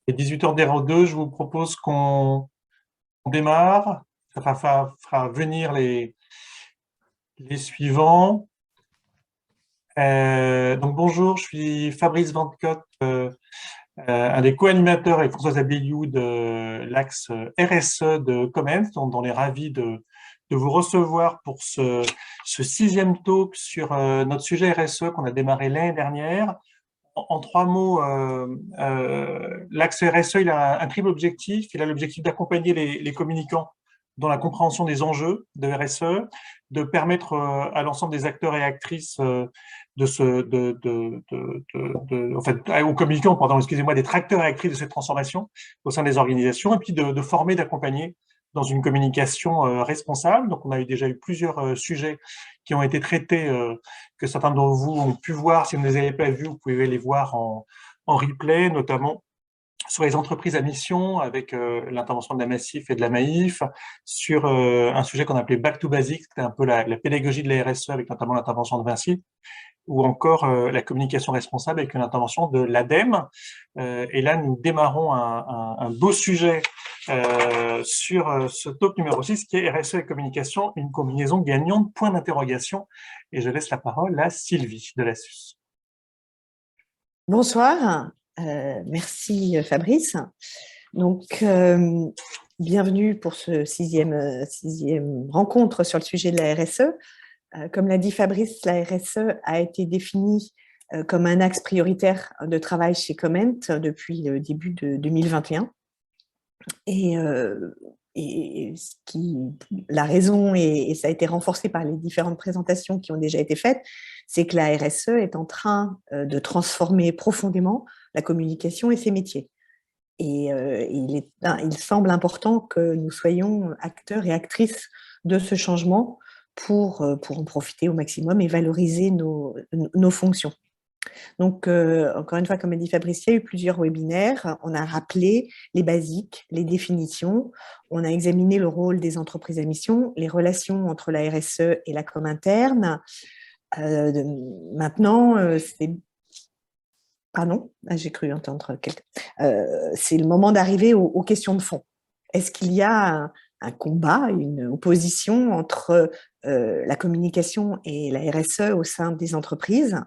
Et 18h02, je vous propose qu'on démarre. Ça fera venir les suivants. Donc bonjour, je suis Fabrice Vandecotte, un des co-animateurs avec Françoise Abéliou de l'axe RSE de Comens, dont on est ravi de vous recevoir pour ce sixième talk sur notre sujet RSE qu'on a démarré l'année dernière. En trois mots, l'axe RSE, il a un triple objectif. Il a l'objectif d'accompagner les communicants dans la compréhension des enjeux de RSE, de permettre à l'ensemble des acteurs et actrices en fait, aux communicants, pardon, excusez-moi, d'être acteurs et actrices de cette transformation au sein des organisations, et puis de former, d'accompagner dans une communication responsable. Donc, on a déjà eu plusieurs sujets qui ont été traités, que certains d'entre vous ont pu voir. Si vous ne les avez pas vus, vous pouvez les voir en replay, notamment sur les entreprises à mission avec l'intervention de la Massif et de la Maïf, sur un sujet qu'on appelait Back to Basics, c'était un peu la pédagogie de la RSE avec notamment l'intervention de Vinci, ou encore la communication responsable avec une intervention de l'ADEME. Et là, nous démarrons un beau sujet sur ce talk numéro 6, qui est RSE et communication, une combinaison gagnante, point d'interrogation. Et je laisse la parole à Sylvie de l'ASUS. Bonsoir, merci Fabrice. Donc, bienvenue pour ce sixième rencontre sur le sujet de la RSE. Comme l'a dit Fabrice, la RSE a été définie comme un axe prioritaire de travail chez Comment depuis le début de 2021. La raison, et ça a été renforcé par les différentes présentations qui ont déjà été faites, c'est que la RSE est en train de transformer profondément la communication et ses métiers. Et il semble important que nous soyons acteurs et actrices de ce changement pour en profiter au maximum et valoriser nos fonctions. Donc, encore une fois, comme a dit Fabrice, il y a eu plusieurs webinaires. On a rappelé les basiques, les définitions. On a examiné le rôle des entreprises à mission, les relations entre la RSE et la com interne. Maintenant, c'est... Pardon, j'ai cru entendre quelqu'un. C'est le moment d'arriver aux questions de fond. Est-ce qu'il y a un combat, une opposition entre la communication et la RSE au sein des entreprises?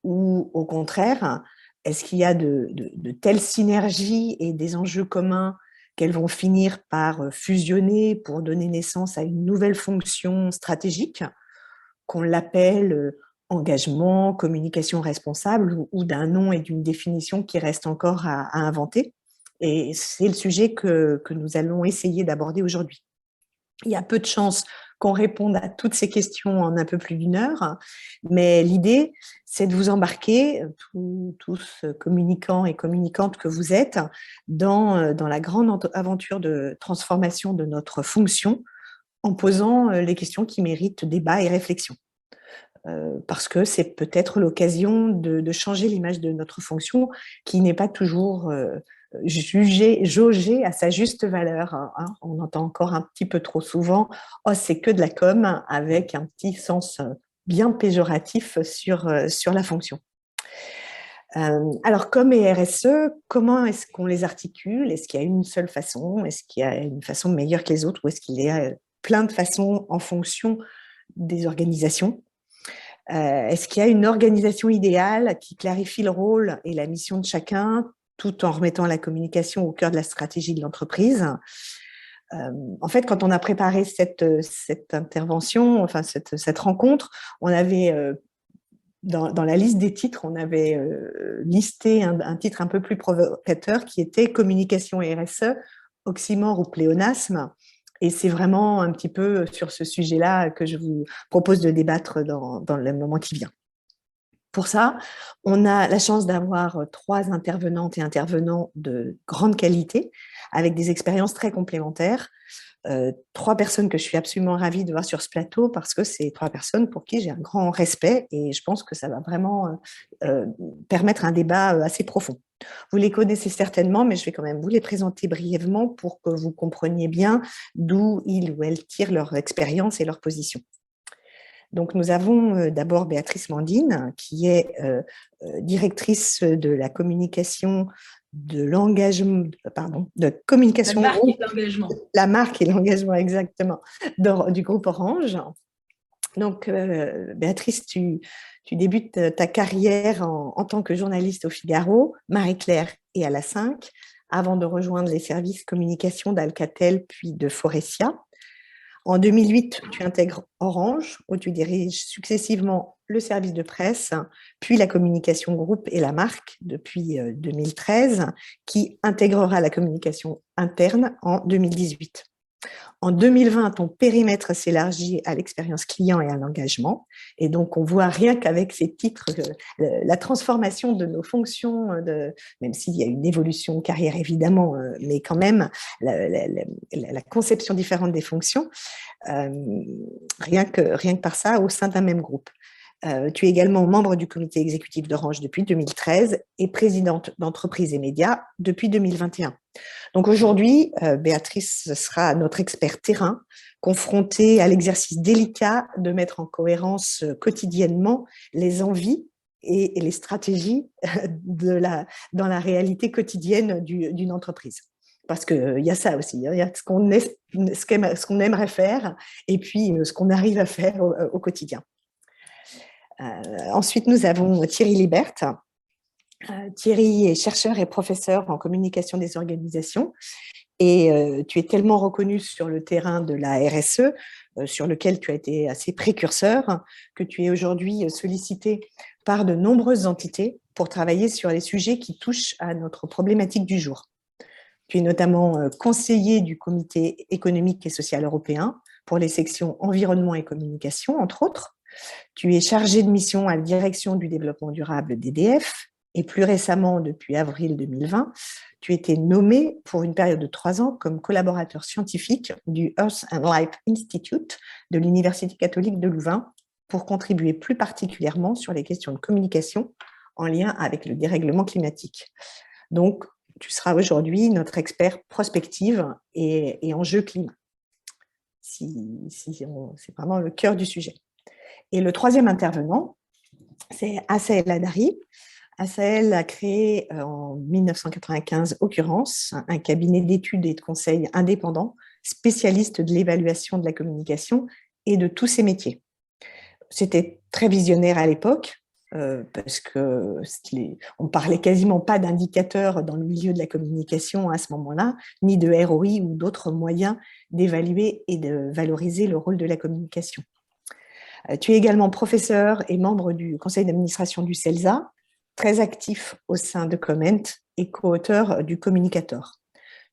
Ou au contraire, est-ce qu'il y a de telles synergies et des enjeux communs qu'elles vont finir par fusionner pour donner naissance à une nouvelle fonction stratégique, qu'on l'appelle engagement, communication responsable, ou d'un nom et d'une définition qui reste encore à inventer? Et c'est le sujet que nous allons essayer d'aborder aujourd'hui. Il y a peu de chances qu'on réponde à toutes ces questions en un peu plus d'une heure, mais l'idée, c'est de vous embarquer, tous communicants et communicantes que vous êtes, dans la grande aventure de transformation de notre fonction, en posant les questions qui méritent débat et réflexion. Parce que c'est peut-être l'occasion de changer l'image de notre fonction, qui n'est pas toujours jaugée à sa juste valeur. Hein. On entend encore un petit peu trop souvent « Oh, c'est que de la com », avec un petit sens bien péjoratif sur la fonction. Alors, com et RSE, comment est-ce qu'on les articule? Est-ce qu'il y a une seule façon? Est-ce qu'il y a une façon meilleure que les autres? Ou est-ce qu'il y a plein de façons en fonction des organisations? Est-ce qu'il y a une organisation idéale qui clarifie le rôle et la mission de chacun, tout en remettant la communication au cœur de la stratégie de l'entreprise? En fait, quand on a préparé cette intervention, enfin cette rencontre, on avait, dans la liste des titres, on avait listé un titre un peu plus provocateur qui était « Communication et RSE, oxymore ou pléonasme ». Et c'est vraiment un petit peu sur ce sujet-là que je vous propose de débattre dans le moment qui vient. Pour ça, on a la chance d'avoir 3 intervenantes et intervenants de grande qualité, avec des expériences très complémentaires. 3 personnes que je suis absolument ravie de voir sur ce plateau, parce que c'est 3 personnes pour qui j'ai un grand respect, et je pense que ça va vraiment permettre un débat assez profond. Vous les connaissez certainement, mais je vais quand même vous les présenter brièvement pour que vous compreniez bien d'où ils ou elles tirent leur expérience et leur position. Donc, nous avons d'abord Béatrice Mandine, qui est directrice de la communication de l'engagement, pardon, de communication. La marque et l'engagement. La marque et l'engagement, exactement, du groupe Orange. Donc, Béatrice, tu débutes ta carrière en tant que journaliste au Figaro, Marie-Claire et à la 5, avant de rejoindre les services communication d'Alcatel puis de Forestia. En 2008, tu intègres Orange, où tu diriges successivement le service de presse, puis la communication groupe et la marque depuis 2013, qui intégrera la communication interne en 2018. En 2020, ton périmètre s'élargit à l'expérience client et à l'engagement. Et donc, on voit rien qu'avec ces titres, la transformation de nos fonctions, même s'il y a une évolution de carrière évidemment, mais quand même, la conception différente des fonctions, rien que par ça, au sein d'un même groupe. Tu es également membre du comité exécutif d'Orange depuis 2013 et présidente d'Entreprise et Médias depuis 2021. Donc aujourd'hui, Béatrice sera notre expert terrain, confrontée à l'exercice délicat de mettre en cohérence quotidiennement les envies et les stratégies dans la réalité quotidienne d'une entreprise. Parce qu'il y a ça aussi, il y a ce qu'on aimerait faire et puis ce qu'on arrive à faire au quotidien. Ensuite, nous avons Thierry Libert. Thierry est chercheur et professeur en communication des organisations et tu es tellement reconnu sur le terrain de la RSE, sur lequel tu as été assez précurseur, que tu es aujourd'hui sollicité par de nombreuses entités pour travailler sur les sujets qui touchent à notre problématique du jour. Tu es notamment conseiller du Comité économique et social européen pour les sections environnement et communication, entre autres. Tu es chargé de mission à la direction du développement durable d'EDF et plus récemment, depuis avril 2020, tu as été nommé pour une période de 3 ans comme collaborateur scientifique du Earth and Life Institute de l'Université catholique de Louvain pour contribuer plus particulièrement sur les questions de communication en lien avec le dérèglement climatique. Donc, tu seras aujourd'hui notre expert prospective et enjeux climat. C'est vraiment le cœur du sujet. Et le troisième intervenant, c'est Assaël Hadari. Assaël a créé en 1995 Occurrence, un cabinet d'études et de conseils indépendant, spécialiste de l'évaluation de la communication et de tous ses métiers. C'était très visionnaire à l'époque, parce qu'on ne parlait quasiment pas d'indicateurs dans le milieu de la communication à ce moment-là, ni de ROI ou d'autres moyens d'évaluer et de valoriser le rôle de la communication. Tu es également professeur et membre du conseil d'administration du CELSA, très actif au sein de Comment et co-auteur du Communicator.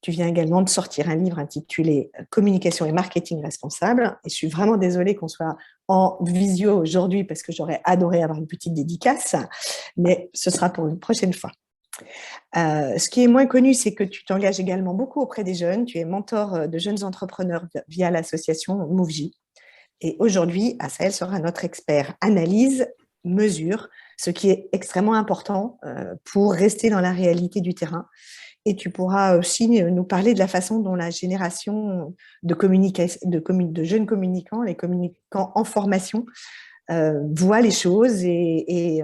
Tu viens également de sortir un livre intitulé « Communication et marketing responsable ». Et je suis vraiment désolée qu'on soit en visio aujourd'hui parce que j'aurais adoré avoir une petite dédicace, mais ce sera pour une prochaine fois. Ce qui est moins connu, c'est que tu t'engages également beaucoup auprès des jeunes. Tu es mentor de jeunes entrepreneurs via l'association MoveJ. Et aujourd'hui, Assaël sera notre expert analyse, mesure, ce qui est extrêmement important pour rester dans la réalité du terrain. Et tu pourras aussi nous parler de la façon dont la génération de jeunes communicants, les communicants en formation, voient les choses et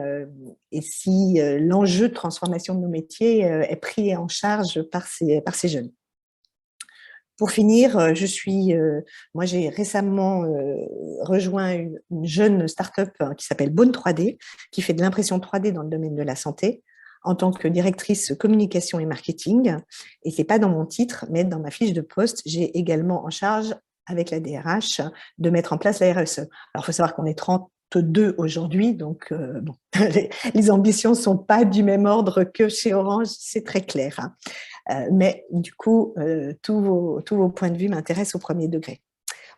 si l'enjeu de transformation de nos métiers est pris en charge par ces jeunes. Pour finir, moi j'ai récemment rejoint une jeune start-up qui s'appelle Bone 3D, qui fait de l'impression 3D dans le domaine de la santé, en tant que directrice communication et marketing. Et ce n'est pas dans mon titre, mais dans ma fiche de poste, j'ai également en charge, avec la DRH, de mettre en place la RSE. Alors, il faut savoir qu'on est 32 aujourd'hui, donc bon, les ambitions ne sont pas du même ordre que chez Orange, c'est très clair. Hein. Mais du coup, tous vos points de vue m'intéressent au premier degré.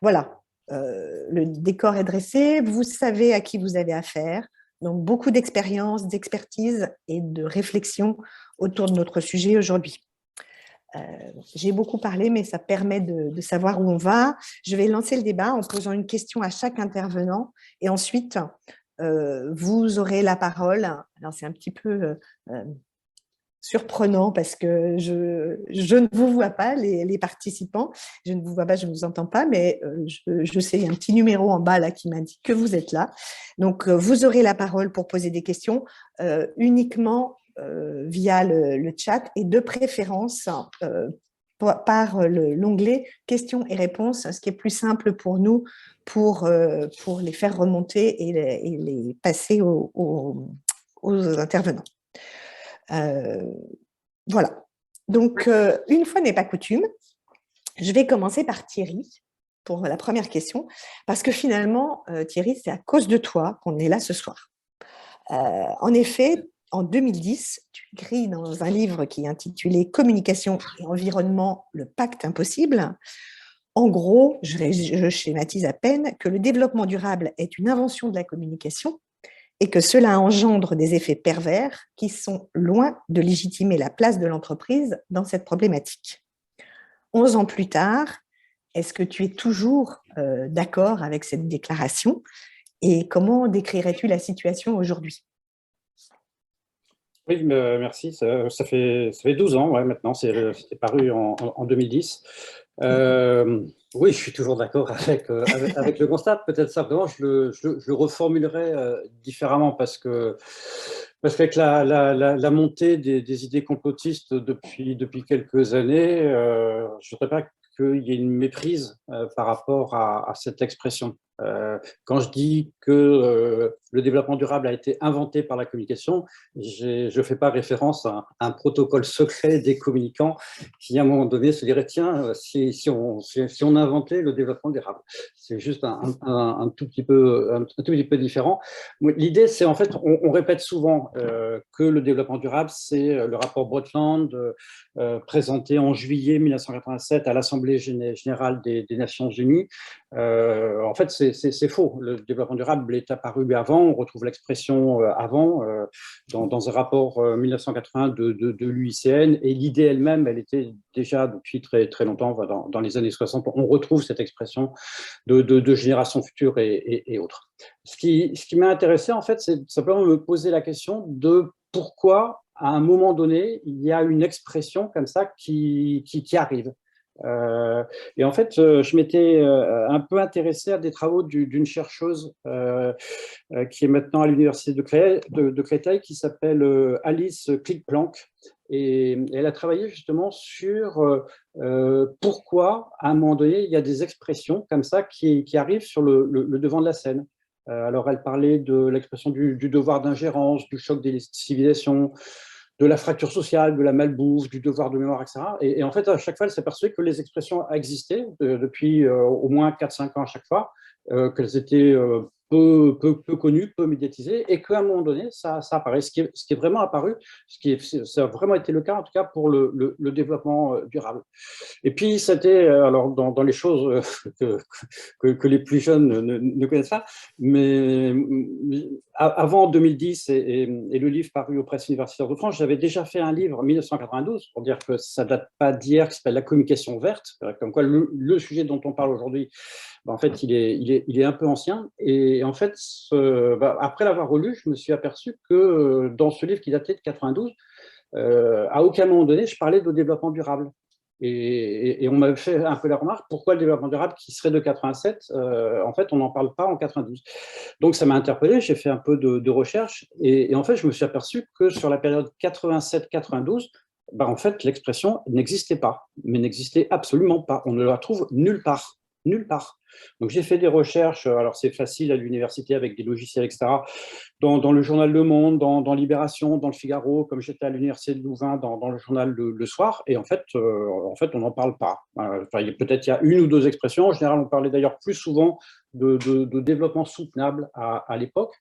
Voilà, le décor est dressé, vous savez à qui vous avez affaire, donc beaucoup d'expérience, d'expertise et de réflexion autour de notre sujet aujourd'hui. J'ai beaucoup parlé, mais ça permet de savoir où on va. Je vais lancer le débat en posant une question à chaque intervenant et ensuite, vous aurez la parole. Alors, c'est un petit peu surprenant parce que je ne vous vois pas, les participants. Je ne vous vois pas, je ne vous entends pas, mais je sais, il y a un petit numéro en bas là qui m'indique que vous êtes là. Donc, vous aurez la parole pour poser des questions uniquement via le chat et de préférence par l'onglet questions et réponses, ce qui est plus simple pour nous pour les faire remonter et les passer aux intervenants. Voilà. Donc, une fois n'est pas coutume, je vais commencer par Thierry pour la première question, parce que finalement, Thierry, c'est à cause de toi qu'on est là ce soir. En effet, en 2010, tu écris dans un livre qui est intitulé « Communication et environnement, le pacte impossible ». En gros, je schématise à peine, que le développement durable est une invention de la communication et que cela engendre des effets pervers qui sont loin de légitimer la place de l'entreprise dans cette problématique. 11 ans plus tard, est-ce que tu es toujours d'accord avec cette déclaration et comment décrirais-tu la situation aujourd'hui ? Oui, merci. Ça fait 12 ans maintenant, c'était paru en 2010. Oui, je suis toujours d'accord avec le constat. Peut-être simplement, je le reformulerai différemment parce qu'avec la montée des idées complotistes depuis quelques années, je ne voudrais pas qu'il y ait une méprise par rapport à cette expression. Quand je dis que le développement durable a été inventé par la communication, je ne fais pas référence à un protocole secret des communicants qui, à un moment donné, se dirait tiens, si on inventait le développement durable. C'est juste un tout petit peu différent. L'idée, c'est en fait, on répète souvent que le développement durable, c'est le rapport Brundtland présenté en juillet 1987 à l'Assemblée générale des Nations Unies. En fait, c'est faux. Le développement durable est apparu avant. On retrouve l'expression avant dans un rapport 1980 de l'UICN. Et l'idée elle-même, elle était déjà depuis très, très longtemps, dans les années 60. On retrouve cette expression de générations futures et autres. Ce qui m'a intéressé, en fait, c'est simplement me poser la question de pourquoi, à un moment donné, il y a une expression comme ça qui arrive. Et en fait, je m'étais un peu intéressé à des travaux d'une chercheuse qui est maintenant à l'université de Créteil, qui s'appelle Alice Klick-Planck. Et elle a travaillé justement sur pourquoi, à un moment donné, il y a des expressions comme ça qui arrivent sur le devant de la scène. Alors, elle parlait de l'expression du devoir d'ingérence, du choc des civilisations, de la fracture sociale, de la malbouffe, du devoir de mémoire, etc. Et en fait, à chaque fois, elle s'est aperçue que les expressions existaient depuis au moins 4-5 ans à chaque fois, qu'elles étaient peu connues, peu médiatisées, et qu'à un moment donné, ça apparaît. Ce qui est vraiment apparu, ça a vraiment été le cas, en tout cas, pour le développement durable. Et puis, c'était, alors, dans les choses que les plus jeunes ne connaissent pas, mais avant 2010 et le livre paru aux presses universitaires de France, j'avais déjà fait un livre en 1992, pour dire que ça ne date pas d'hier, qui s'appelle La communication verte, comme quoi le sujet dont on parle aujourd'hui, en fait, il est un peu ancien. Et en fait, après l'avoir relu, je me suis aperçu que dans ce livre qui datait de 92, à aucun moment donné, je parlais de développement durable. Et on m'avait fait un peu la remarque, pourquoi le développement durable qui serait de 87, en fait, on n'en parle pas en 92. Donc, ça m'a interpellé, j'ai fait un peu de recherche, et en fait, je me suis aperçu que sur la période 87-92, en fait, l'expression n'existait pas, mais n'existait absolument pas. On ne la trouve nulle part. Nulle part. Donc, j'ai fait des recherches, alors c'est facile à l'université avec des logiciels, etc., dans le journal Le Monde, dans Libération, dans le Figaro, comme j'étais à l'université de Louvain, dans le journal le soir, et en fait, on n'en parle pas. Enfin, peut-être il y a une ou deux expressions. En général, on parlait d'ailleurs plus souvent de développement soutenable à l'époque.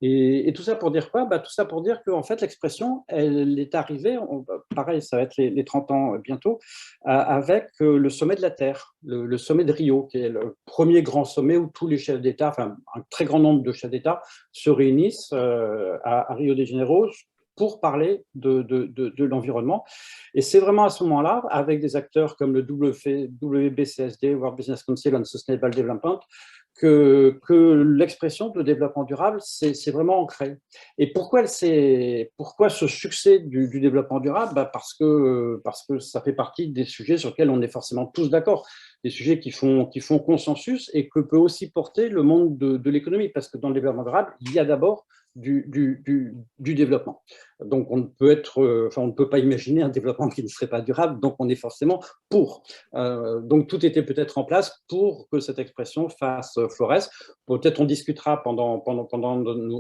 Et tout ça pour dire quoi? Tout ça pour dire qu'en fait, l'expression, elle est arrivée, pareil, ça va être les 30 ans bientôt, avec le sommet de la Terre, le sommet de Rio, qui est le premier grand sommet où tous les chefs d'État, enfin un très grand nombre de chefs d'État, se réunissent à Rio de Janeiro pour parler de l'environnement. Et c'est vraiment à ce moment-là, avec des acteurs comme le WBCSD, World Business Council on Sustainable Development, que l'expression de développement durable, c'est vraiment ancré. Et pourquoi ce succès du développement durable? Parce que ça fait partie des sujets sur lesquels on est forcément tous d'accord, des sujets qui font consensus et que peut aussi porter le monde de l'économie, parce que dans le développement durable, il y a d'abord du développement. Donc, on ne peut pas imaginer un développement qui ne serait pas durable, donc on est forcément pour. Donc, tout était peut-être en place pour que cette expression fasse florès. Peut-être on discutera pendant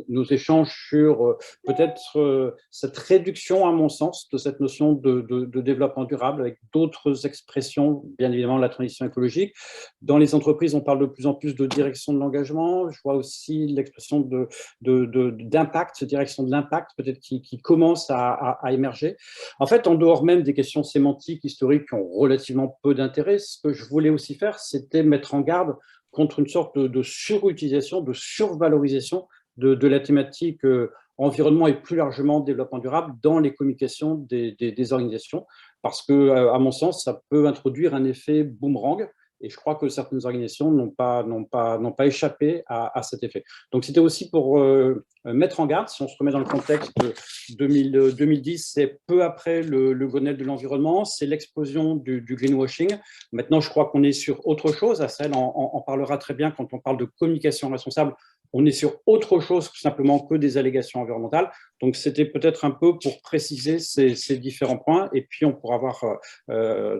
nos échanges sur peut-être cette réduction, à mon sens, de cette notion de développement durable avec d'autres expressions, bien évidemment la transition écologique. Dans les entreprises, on parle de plus en plus de direction de l'engagement. Je vois aussi l'expression d'impact, direction de l'impact, peut-être qui commence à émerger. En fait, en dehors même des questions sémantiques, historiques, qui ont relativement peu d'intérêt, ce que je voulais aussi faire, c'était mettre en garde contre une sorte de surutilisation, de survalorisation de la thématique environnement et plus largement développement durable dans les communications des organisations, parce que, à mon sens, ça peut introduire un effet boomerang. Et je crois que certaines organisations n'ont pas échappé à cet effet. Donc, c'était aussi pour mettre en garde, si on se remet dans le contexte de 2010, c'est peu après le Grenelle de l'environnement, c'est l'explosion du greenwashing. Maintenant, je crois qu'on est sur autre chose. Assel en parlera très bien quand on parle de communication responsable. On est sur autre chose simplement que des allégations environnementales. Donc, c'était peut-être un peu pour préciser ces différents points. Et puis, on pourra voir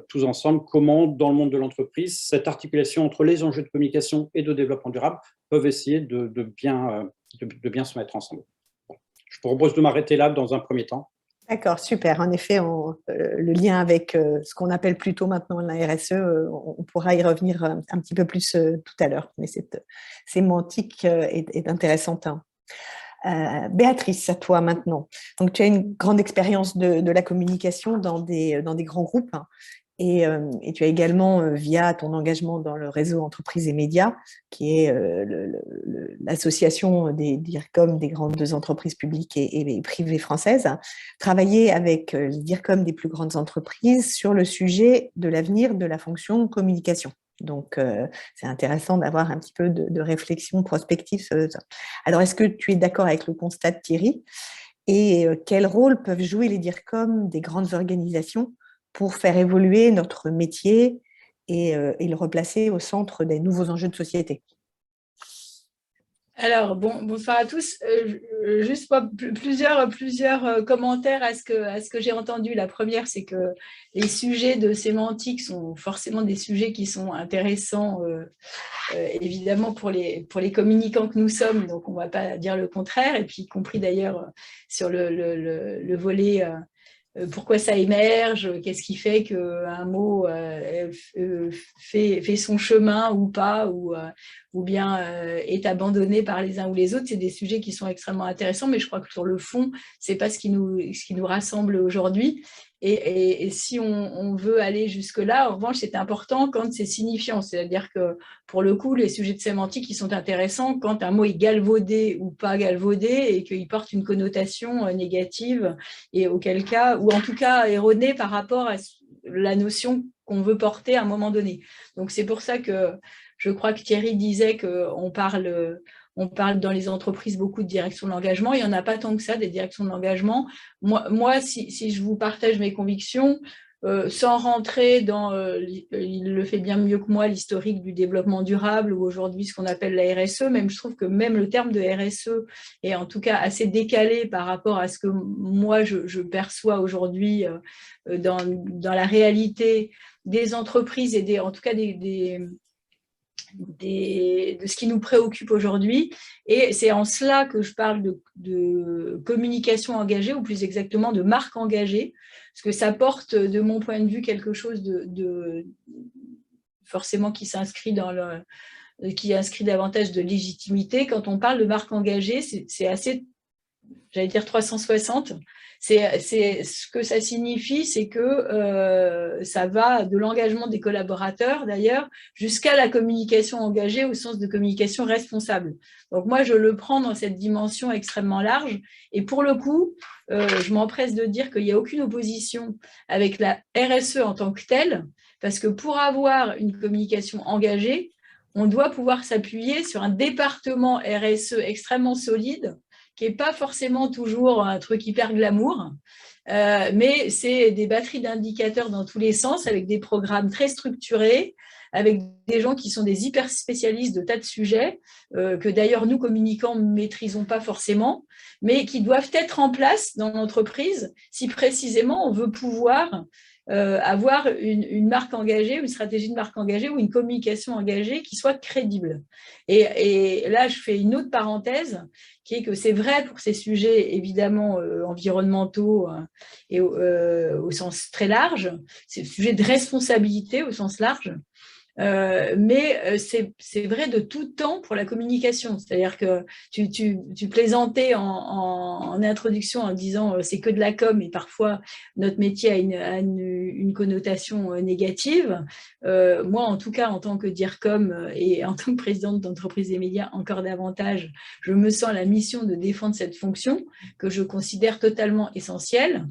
tous ensemble comment, dans le monde de l'entreprise, cette articulation entre les enjeux de communication et de développement durable peuvent essayer de bien se mettre ensemble. Bon. Je vous propose de m'arrêter là dans un premier temps. D'accord, super. En effet, le lien avec ce qu'on appelle plutôt maintenant la RSE, on pourra y revenir un petit peu plus tout à l'heure. Mais cette sémantique est intéressante. Béatrice, à toi maintenant. Donc, tu as une grande expérience de la communication dans des grands groupes. Et tu as également, via ton engagement dans le réseau Entreprises et Médias, qui est l'association des DIRCOM des grandes entreprises publiques et privées françaises, travaillé avec les DIRCOM des plus grandes entreprises sur le sujet de l'avenir de la fonction communication. Donc, c'est intéressant d'avoir un petit peu de réflexion prospective sur ça. Alors, est-ce que tu es d'accord avec le constat de Thierry? Et quel rôle peuvent jouer les DIRCOM des grandes organisations pour faire évoluer notre métier et le replacer au centre des nouveaux enjeux de société? Alors, bonsoir à tous. Juste plusieurs commentaires à ce que j'ai entendu. La première, c'est que les sujets de sémantique sont forcément des sujets qui sont intéressants, évidemment, pour les communicants que nous sommes. Donc, on ne va pas dire le contraire. Et puis, y compris d'ailleurs sur le volet pourquoi ça émerge, qu'est-ce qui fait qu'un mot fait son chemin ou pas, ou bien est abandonné par les uns ou les autres. C'est des sujets qui sont extrêmement intéressants, mais je crois que sur le fond, ce n'est pas ce qui nous rassemble aujourd'hui. Et si on veut aller jusque-là, en revanche, c'est important quand c'est signifiant. C'est-à-dire que, pour le coup, les sujets de sémantique, ils sont intéressants quand un mot est galvaudé ou pas galvaudé et qu'il porte une connotation négative, et auquel cas, ou en tout cas erronée par rapport à la notion qu'on veut porter à un moment donné. Donc, c'est pour ça que je crois que Thierry disait qu'on parle dans les entreprises beaucoup de direction de l'engagement. Il n'y en a pas tant que ça, des directions de l'engagement. Moi, si je vous partage mes convictions, sans rentrer dans, il le fait bien mieux que moi, l'historique du développement durable ou aujourd'hui ce qu'on appelle la RSE, même je trouve que même le terme de RSE est en tout cas assez décalé par rapport à ce que moi je perçois aujourd'hui dans la réalité des entreprises et en tout cas de ce qui nous préoccupe aujourd'hui. Et c'est en cela que je parle de communication engagée, ou plus exactement de marque engagée, parce que ça porte, de mon point de vue, quelque chose forcément qui s'inscrit qui inscrit davantage de légitimité. Quand on parle de marque engagée, c'est assez, j'allais dire 360. Ce que ça signifie, c'est que ça va de l'engagement des collaborateurs, d'ailleurs, jusqu'à la communication engagée au sens de communication responsable. Donc moi, je le prends dans cette dimension extrêmement large. Et pour le coup, je m'empresse de dire qu'il n'y a aucune opposition avec la RSE en tant que telle, parce que pour avoir une communication engagée, on doit pouvoir s'appuyer sur un département RSE extrêmement solide, qui n'est pas forcément toujours un truc hyper glamour, mais c'est des batteries d'indicateurs dans tous les sens, avec des programmes très structurés, avec des gens qui sont des hyper spécialistes de tas de sujets, que d'ailleurs nous, communicants, ne maîtrisons pas forcément, mais qui doivent être en place dans l'entreprise si précisément on veut pouvoir avoir une marque engagée, une stratégie de marque engagée ou une communication engagée qui soit crédible. Et là, je fais une autre parenthèse, qui est que c'est vrai pour ces sujets évidemment environnementaux et au sens très large, ces sujets de responsabilité au sens large. Mais c'est vrai de tout temps pour la communication. C'est-à-dire que tu plaisantais en introduction en disant c'est que de la com et parfois notre métier a une connotation négative. Moi, en tout cas, en tant que DIRCOM et en tant que présidente d'entreprise des médias, encore davantage, je me sens la mission de défendre cette fonction que je considère totalement essentielle.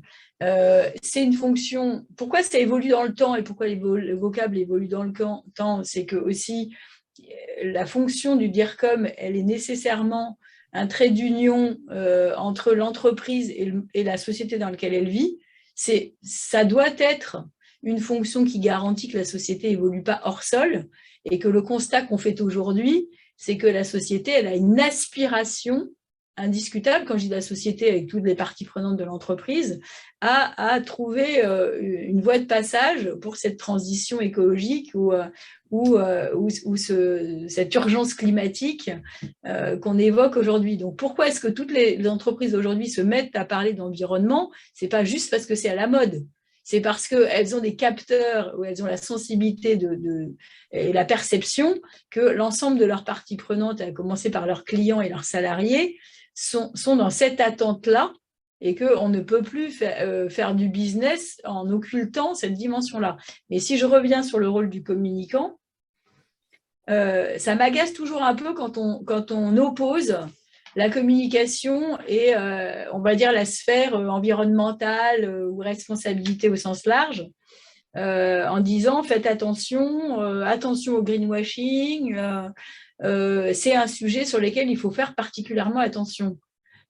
C'est une fonction. Pourquoi ça évolue dans le temps et pourquoi le vocable évolue dans le temps, c'est que aussi la fonction du DIRCOM, elle est nécessairement un trait d'union entre l'entreprise et la société dans laquelle elle vit. Ça doit être une fonction qui garantit que la société évolue pas hors sol et que le constat qu'on fait aujourd'hui, c'est que la société, elle a une aspiration indiscutable, quand je dis la société avec toutes les parties prenantes de l'entreprise, à trouver une voie de passage pour cette transition écologique ou cette urgence climatique qu'on évoque aujourd'hui. Donc, pourquoi est-ce que toutes les entreprises aujourd'hui se mettent à parler d'environnement? Ce n'est pas juste parce que c'est à la mode. C'est parce qu'elles ont des capteurs, ou elles ont la sensibilité et la perception que l'ensemble de leurs parties prenantes, à commencer par leurs clients et leurs salariés, sont dans cette attente-là et qu'on ne peut plus faire du business en occultant cette dimension-là. Mais si je reviens sur le rôle du communicant, ça m'agace toujours un peu quand on oppose la communication et, on va dire, la sphère environnementale ou responsabilité au sens large, en disant faites attention, attention au greenwashing, c'est un sujet sur lequel il faut faire particulièrement attention.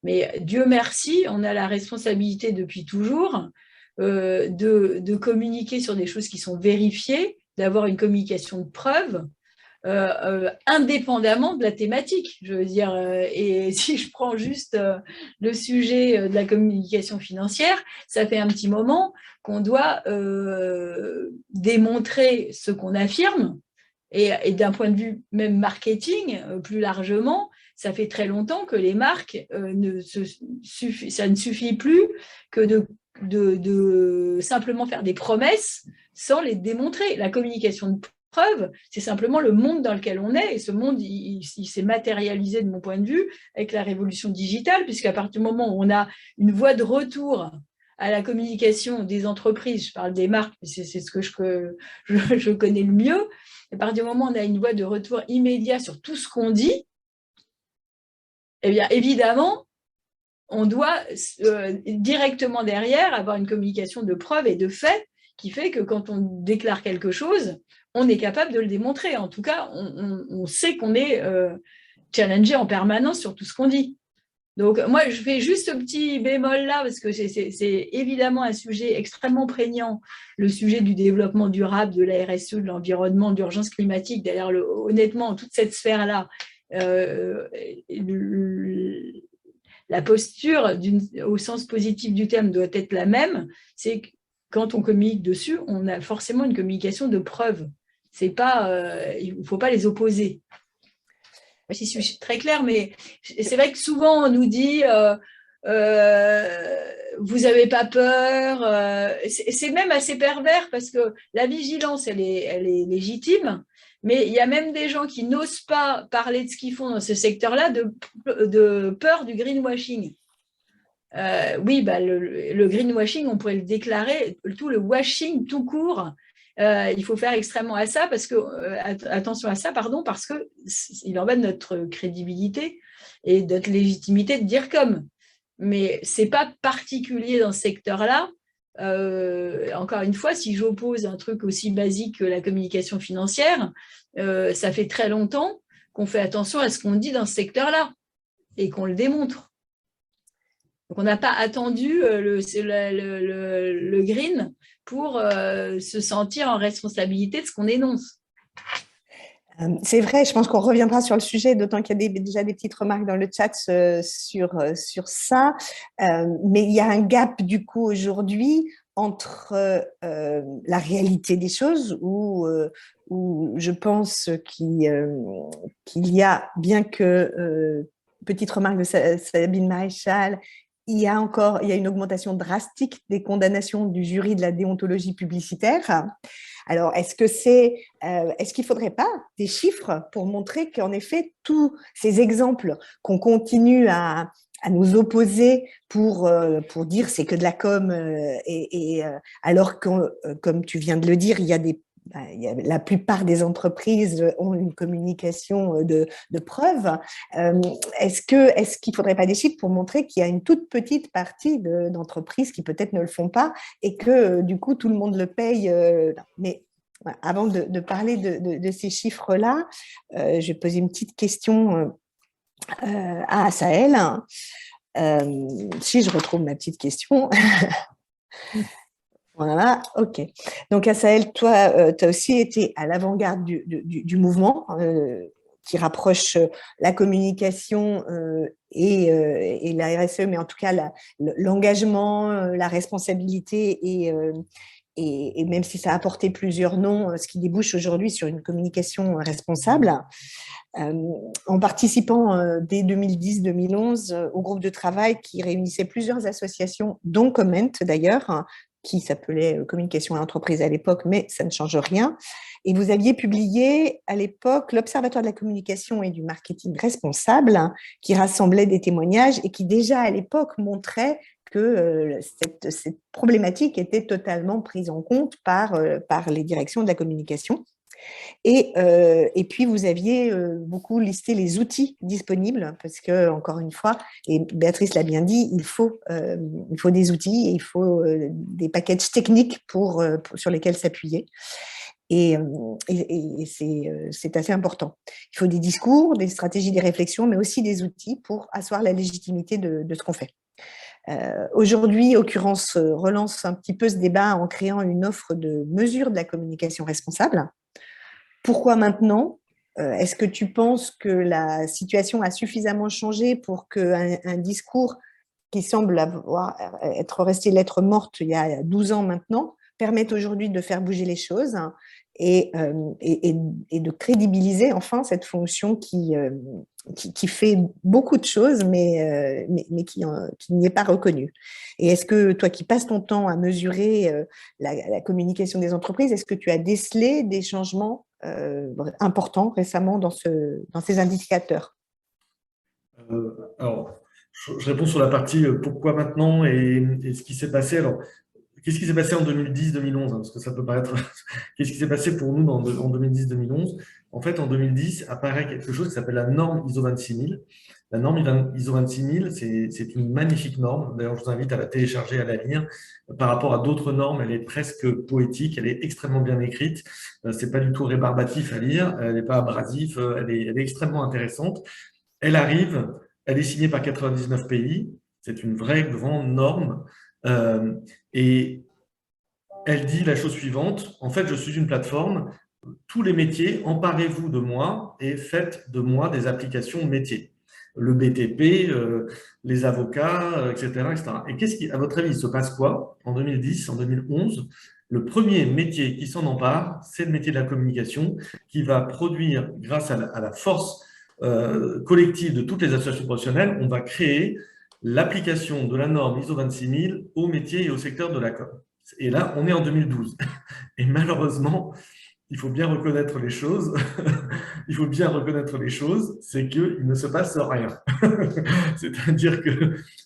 Mais Dieu merci, on a la responsabilité depuis toujours de communiquer sur des choses qui sont vérifiées, d'avoir une communication de preuve, indépendamment de la thématique. Je veux dire, et si je prends juste le sujet de la communication financière, ça fait un petit moment qu'on doit démontrer ce qu'on affirme, et d'un point de vue même marketing, plus largement, ça fait très longtemps que les marques, ça ne suffit plus que de simplement faire des promesses sans les démontrer. La communication de preuve, c'est simplement le monde dans lequel on est, et ce monde, il s'est matérialisé de mon point de vue avec la révolution digitale, puisqu'à partir du moment où on a une voie de retour à la communication des entreprises, je parle des marques, c'est ce que je connais le mieux, à partir du moment où on a une voie de retour immédiat sur tout ce qu'on dit, eh bien évidemment, on doit directement derrière avoir une communication de preuve et de fait qui fait que quand on déclare quelque chose, on est capable de le démontrer. En tout cas, on sait qu'on est challengé en permanence sur tout ce qu'on dit. Donc, moi, je fais juste ce petit bémol-là, parce que c'est évidemment un sujet extrêmement prégnant, le sujet du développement durable, de la RSE, de l'environnement, de l'urgence climatique. D'ailleurs, honnêtement, toute cette sphère-là, la posture, au sens positif du terme, doit être la même. C'est que quand on communique dessus, on a forcément une communication de preuve. Il ne faut pas les opposer. Je suis très claire, mais c'est vrai que souvent on nous dit vous n'avez pas peur. C'est même assez pervers parce que la vigilance, elle est légitime, mais il y a même des gens qui n'osent pas parler de ce qu'ils font dans ce secteur-là de peur du greenwashing. Oui, le greenwashing, on pourrait le déclarer, tout le washing tout court. Il faut faire extrêmement attention à ça, parce qu'il en va de notre crédibilité et de notre légitimité de dire comme. Mais ce n'est pas particulier dans ce secteur-là. Encore une fois, si j'oppose un truc aussi basique que la communication financière, ça fait très longtemps qu'on fait attention à ce qu'on dit dans ce secteur-là et qu'on le démontre. Donc, on n'a pas attendu le green pour se sentir en responsabilité de ce qu'on énonce. C'est vrai, je pense qu'on reviendra sur le sujet, d'autant qu'il y a déjà des petites remarques dans le chat sur ça. Mais il y a un gap du coup aujourd'hui entre la réalité des choses où je pense qu'il y a, bien que, petite remarque de Sabine Maréchal, il y a une augmentation drastique des condamnations du jury de la déontologie publicitaire. Alors, est-ce qu'il ne faudrait pas des chiffres pour montrer qu'en effet, tous ces exemples qu'on continue à nous opposer pour dire c'est que de la com, alors que, comme tu viens de le dire, la plupart des entreprises ont une communication de preuves. Est-ce qu'il ne faudrait pas des chiffres pour montrer qu'il y a une toute petite partie d'entreprises qui peut-être ne le font pas et que du coup tout le monde le paye mais avant de parler de ces chiffres-là, je vais poser une petite question à Assaël. Si je retrouve ma petite question. Voilà, ok. Donc, Assaël, toi, tu as aussi été à l'avant-garde du mouvement qui rapproche la communication et la RSE, mais en tout cas l'engagement, la responsabilité et même si ça a apporté plusieurs noms, ce qui débouche aujourd'hui sur une communication responsable. En participant dès 2010-2011 au groupe de travail qui réunissait plusieurs associations, dont Comment d'ailleurs, qui s'appelait Communication et entreprise à l'époque, mais ça ne change rien. Et vous aviez publié à l'époque l'Observatoire de la communication et du marketing responsable, qui rassemblait des témoignages et qui déjà à l'époque montrait que cette problématique était totalement prise en compte par les directions de la communication. Et puis, vous aviez beaucoup listé les outils disponibles parce que, encore une fois, et Béatrice l'a bien dit, il faut des outils et il faut des packages techniques sur lesquels s'appuyer. Et c'est assez important. Il faut des discours, des stratégies, des réflexions, mais aussi des outils pour asseoir la légitimité de ce qu'on fait. Aujourd'hui, Occurrence relance un petit peu ce débat en créant une offre de mesure de la communication responsable. Pourquoi maintenant ? Est-ce que tu penses que la situation a suffisamment changé pour qu'un discours qui semble être resté lettre morte il y a 12 ans maintenant permette aujourd'hui de faire bouger les choses et de crédibiliser enfin cette fonction qui fait beaucoup de choses, mais qui n'y est pas reconnue. Et est-ce que toi qui passes ton temps à mesurer la communication des entreprises, est-ce que tu as décelé des changements importants récemment dans ces indicateurs? Alors, je réponds sur la partie pourquoi maintenant et ce qui s'est passé. Alors, qu'est-ce qui s'est passé en 2010-2011 hein, parce que ça peut paraître… Qu'est-ce qui s'est passé pour nous en 2010-2011 ? En fait, en 2010, apparaît quelque chose qui s'appelle la norme ISO 26000. La norme ISO 26000, c'est une magnifique norme. D'ailleurs, je vous invite à la télécharger, à la lire. Par rapport à d'autres normes, elle est presque poétique, elle est extrêmement bien écrite. C'est pas du tout rébarbatif à lire, elle n'est pas abrasif, elle est extrêmement intéressante. Elle arrive, elle est signée par 99 pays. C'est une vraie grande norme. Et elle dit la chose suivante, en fait, je suis une plateforme, tous les métiers, emparez-vous de moi et faites de moi des applications métiers. Le BTP, les avocats, etc., etc. Et qu'est-ce qui, à votre avis, il se passe quoi en 2010, en 2011 ? Le premier métier qui s'en empare, c'est le métier de la communication qui va produire, grâce à la force collective de toutes les associations professionnelles, on va créer l'application de la norme ISO 26000 au métier et au secteur de la com. Et là, on est en 2012. Et malheureusement, il faut bien reconnaître les choses. Il faut bien reconnaître les choses, c'est qu'il ne se passe rien. C'est-à-dire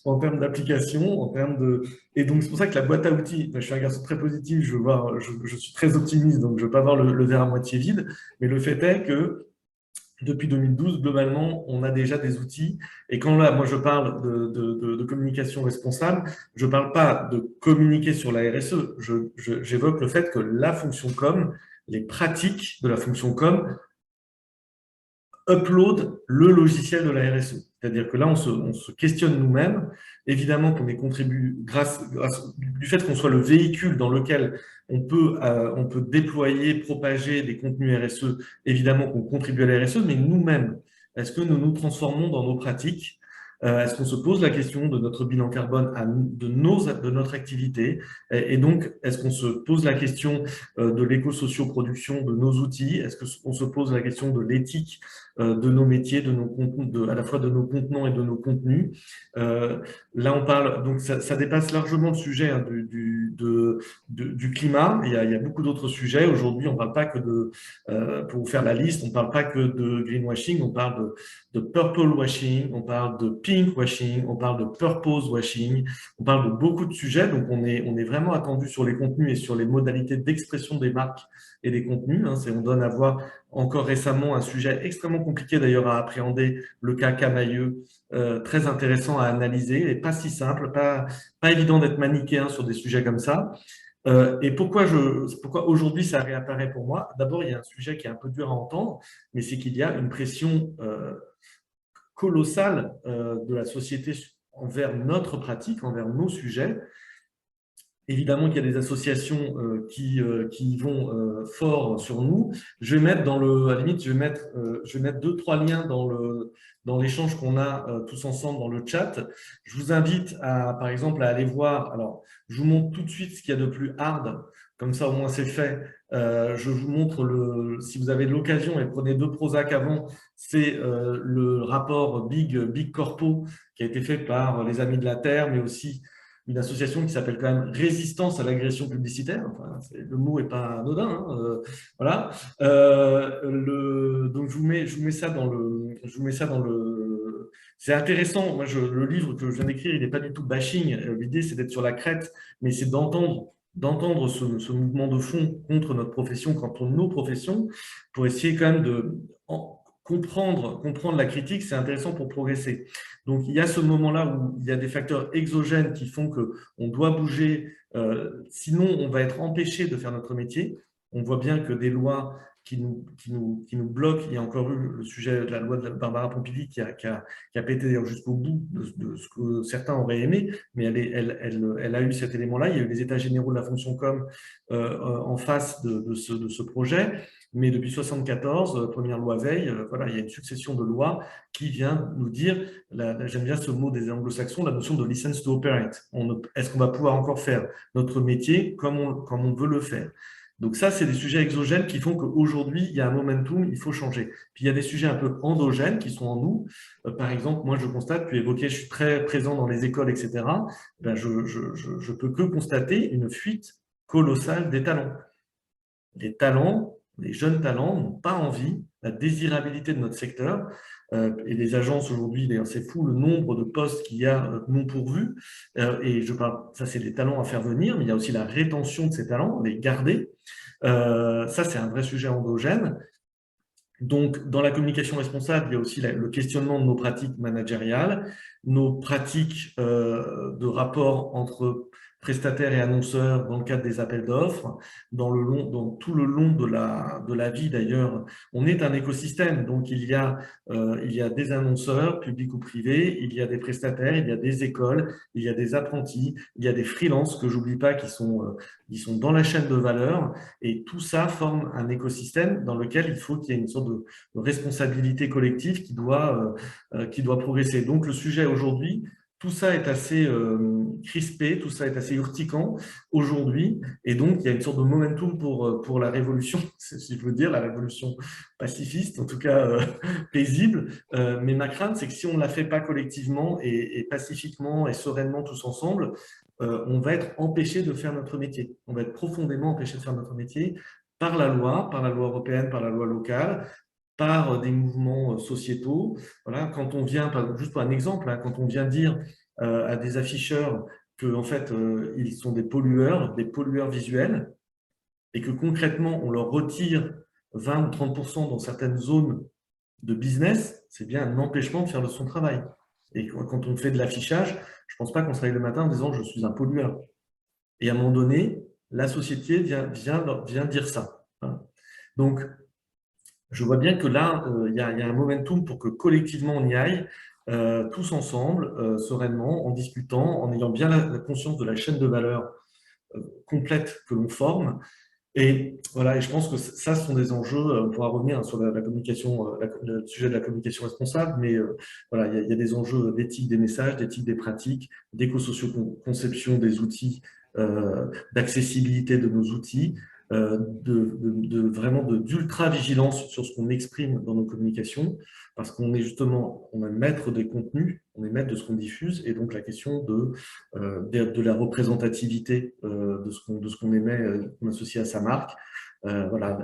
qu'en termes d'application, en termes de… Et donc, c'est pour ça que la boîte à outils, je suis un garçon très positif, je suis très optimiste, donc je ne veux pas voir le verre à moitié vide, mais le fait est que depuis 2012, globalement, on a déjà des outils. Et quand là, moi, je parle de communication responsable, je ne parle pas de communiquer sur la RSE. J'évoque le fait que la fonction com, les pratiques de la fonction com, upload le logiciel de la RSE. C'est-à-dire que là, on se questionne nous-mêmes. Évidemment qu'on est contribué grâce du fait qu'on soit le véhicule dans lequel on peut déployer, propager des contenus RSE. Évidemment qu'on contribue à la RSE, mais nous-mêmes, est-ce que nous nous transformons dans nos pratiques? Est-ce qu'on se pose la question de notre bilan carbone de notre activité? Et donc, est-ce qu'on se pose la question de l'éco-socio-production de nos outils? Est-ce qu'on se pose la question de l'éthique de nos métiers, de nos contenus, à la fois de nos contenants et de nos contenus? Là, on parle, donc ça dépasse largement le sujet hein, du climat. Il y a beaucoup d'autres sujets. Aujourd'hui, on ne parle pas que pour vous faire la liste, on ne parle pas que de greenwashing, on parle de purple washing, on parle de pink washing, on parle de purpose washing, on parle de beaucoup de sujets. Donc, on est vraiment attendu sur les contenus et sur les modalités d'expression des marques et des contenus. Hein. On donne à voir encore récemment un sujet extrêmement compliqué d'ailleurs à appréhender, le cas Camaïeu, très intéressant à analyser et pas si simple, pas évident d'être manichéen sur des sujets comme ça. Et pourquoi aujourd'hui ça réapparaît pour moi? D'abord, il y a un sujet qui est un peu dur à entendre, mais c'est qu'il y a une pression colossale de la société envers notre pratique, envers nos sujets. Évidemment qu'il y a des associations qui vont fort sur nous. Je vais mettre à la limite, je vais mettre 2-3 liens dans l'échange qu'on a tous ensemble dans le chat. Je vous invite par exemple, à aller voir. Alors, je vous montre tout de suite ce qu'il y a de plus hard. Comme ça, au moins, c'est fait. Je vous montre si vous avez l'occasion et prenez 2 Prozac avant, c'est le rapport Big Corpo qui a été fait par les Amis de la Terre, mais aussi une association qui s'appelle quand même Résistance à l'agression publicitaire. Enfin, le mot n'est pas anodin. Hein, voilà. Donc, je vous mets ça dans le. C'est intéressant. Moi, le livre que je viens d'écrire, il n'est pas du tout bashing. L'idée, c'est d'être sur la crête, mais c'est d'entendre ce mouvement de fond contre notre profession, contre nos professions, pour essayer quand même de comprendre la critique. C'est intéressant pour progresser. Donc, il y a ce moment-là où il y a des facteurs exogènes qui font qu'on doit bouger, sinon on va être empêché de faire notre métier. On voit bien que des lois qui nous bloquent, il y a encore eu le sujet de la loi de Barbara Pompili qui a pété jusqu'au bout de ce que certains auraient aimé, mais elle a eu cet élément-là. Il y a eu les états généraux de la fonction com en face de ce projet. Mais depuis 1974, première loi Veil, voilà, il y a une succession de lois qui vient nous dire, j'aime bien ce mot des anglo-saxons, la notion de license to operate. Est-ce qu'on va pouvoir encore faire notre métier comme on veut le faire? Donc ça, c'est des sujets exogènes qui font qu'aujourd'hui, il y a un momentum, il faut changer. Puis il y a des sujets un peu endogènes qui sont en nous. Par exemple, moi, je constate, tu évoquais, je suis très présent dans les écoles, etc. Ben, je peux que constater une fuite colossale des talents. Les jeunes talents n'ont pas envie, la désirabilité de notre secteur, et les agences aujourd'hui, d'ailleurs c'est fou le nombre de postes qu'il y a non pourvus, et je parle, ça c'est les talents à faire venir, mais il y a aussi la rétention de ces talents, les garder. Ça c'est un vrai sujet endogène. Donc, dans la communication responsable, il y a aussi le questionnement de nos pratiques managériales, nos pratiques de rapport entre prestataires et annonceurs dans le cadre des appels d'offres, dans tout le long de la vie d'ailleurs. On est un écosystème, donc il y a des annonceurs, publics ou privés, il y a des prestataires, il y a des écoles, il y a des apprentis, il y a des freelances que j'oublie pas qui sont dans la chaîne de valeur, et tout ça forme un écosystème dans lequel il faut qu'il y ait une sorte de responsabilité collective qui doit progresser. Donc le sujet aujourd'hui, tout ça est assez crispé, tout ça est assez urticant aujourd'hui, et donc il y a une sorte de momentum pour la révolution, si je veux dire, la révolution pacifiste, en tout cas paisible, mais ma crainte, c'est que si on ne la fait pas collectivement et pacifiquement et sereinement tous ensemble, on va être empêché de faire notre métier. On va être profondément empêché de faire notre métier par la loi européenne, par la loi locale, par des mouvements sociétaux. Voilà, quand on vient, juste pour un exemple, hein, quand on vient dire à des afficheurs que en fait, ils sont des pollueurs visuels, et que concrètement, on leur retire 20 ou 30% dans certaines zones de business, c'est bien un empêchement de faire son travail. Et quand on fait de l'affichage, je ne pense pas qu'on se réveille le matin en disant « je suis un pollueur ». Et à un moment donné, la société vient dire ça. Voilà. Donc, je vois bien que là, il y a un momentum pour que collectivement on y aille. tous ensemble, sereinement, en discutant, en ayant bien la conscience de la chaîne de valeur complète que l'on forme. Et voilà, et je pense que ça, ce sont des enjeux, on pourra revenir sur la communication, le sujet de la communication responsable, mais voilà, il y a des enjeux d'éthique des messages, d'éthique des pratiques, d'éco-socio-conception des outils, d'accessibilité de nos outils, vraiment d'ultra-vigilance sur ce qu'on exprime dans nos communications, parce qu'on est justement, on est maître des contenus, on est maître de ce qu'on diffuse, et donc la question de la représentativité de ce qu'on émet, qu'on associe à sa marque. Voilà,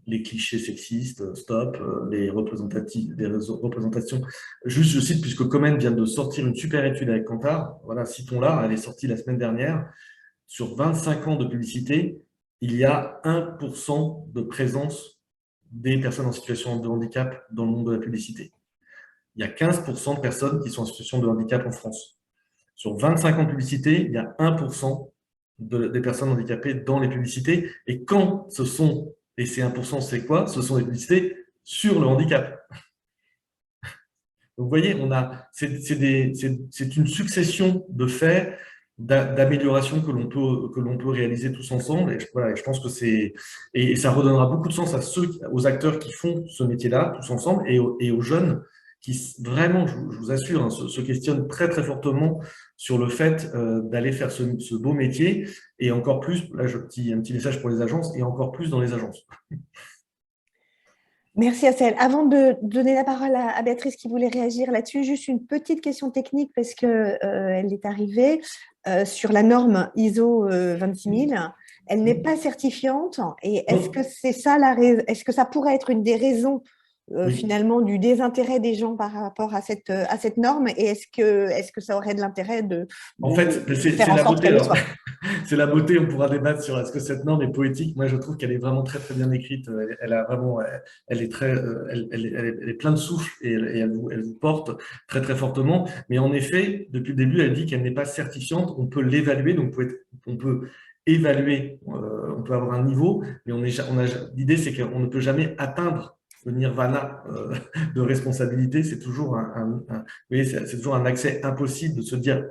les clichés sexistes, stop, les représentations. Juste, je cite, puisque Comen vient de sortir une super étude avec Kantar, voilà, citons-la, elle est sortie la semaine dernière. Sur 25 ans de publicité, il y a 1% de présence des personnes en situation de handicap dans le monde de la publicité. Il y a 15% de personnes qui sont en situation de handicap en France. Sur 25 ans de publicité, il y a 1% des personnes handicapées dans les publicités. Et quand ce sont, et ces 1%, c'est quoi? Ce sont des publicités sur le handicap. Donc, vous voyez, c'est une succession de faits, d'améliorations que l'on peut réaliser tous ensemble. Et voilà, je pense que et ça redonnera beaucoup de sens aux acteurs qui font ce métier-là, tous ensemble, et aux jeunes qui vraiment, je vous assure, hein, se questionnent très, très fortement sur le fait d'aller faire ce beau métier, et encore plus, là, un petit message pour les agences, et encore plus dans les agences. Merci Assel. Avant de donner la parole à Béatrice qui voulait réagir là-dessus, juste une petite question technique parce qu'elle est arrivée sur la norme ISO 26000. Elle n'est pas certifiante et est-ce que c'est ça est-ce que ça pourrait être une des raisons finalement du désintérêt des gens par rapport à cette norme et est-ce que ça aurait de l'intérêt de en fait, c'est la beauté. C'est la beauté, on pourra débattre sur est-ce que cette norme est poétique. Moi, je trouve qu'elle est vraiment très, très bien écrite. Elle est pleine de souffle et elle vous porte très, très fortement. Mais en effet, depuis le début, elle dit qu'elle n'est pas certifiante. On peut l'évaluer, donc on peut évaluer, on peut avoir un niveau, mais l'idée, c'est qu'on ne peut jamais atteindre le nirvana de responsabilité. C'est toujours c'est toujours un accès impossible de se dire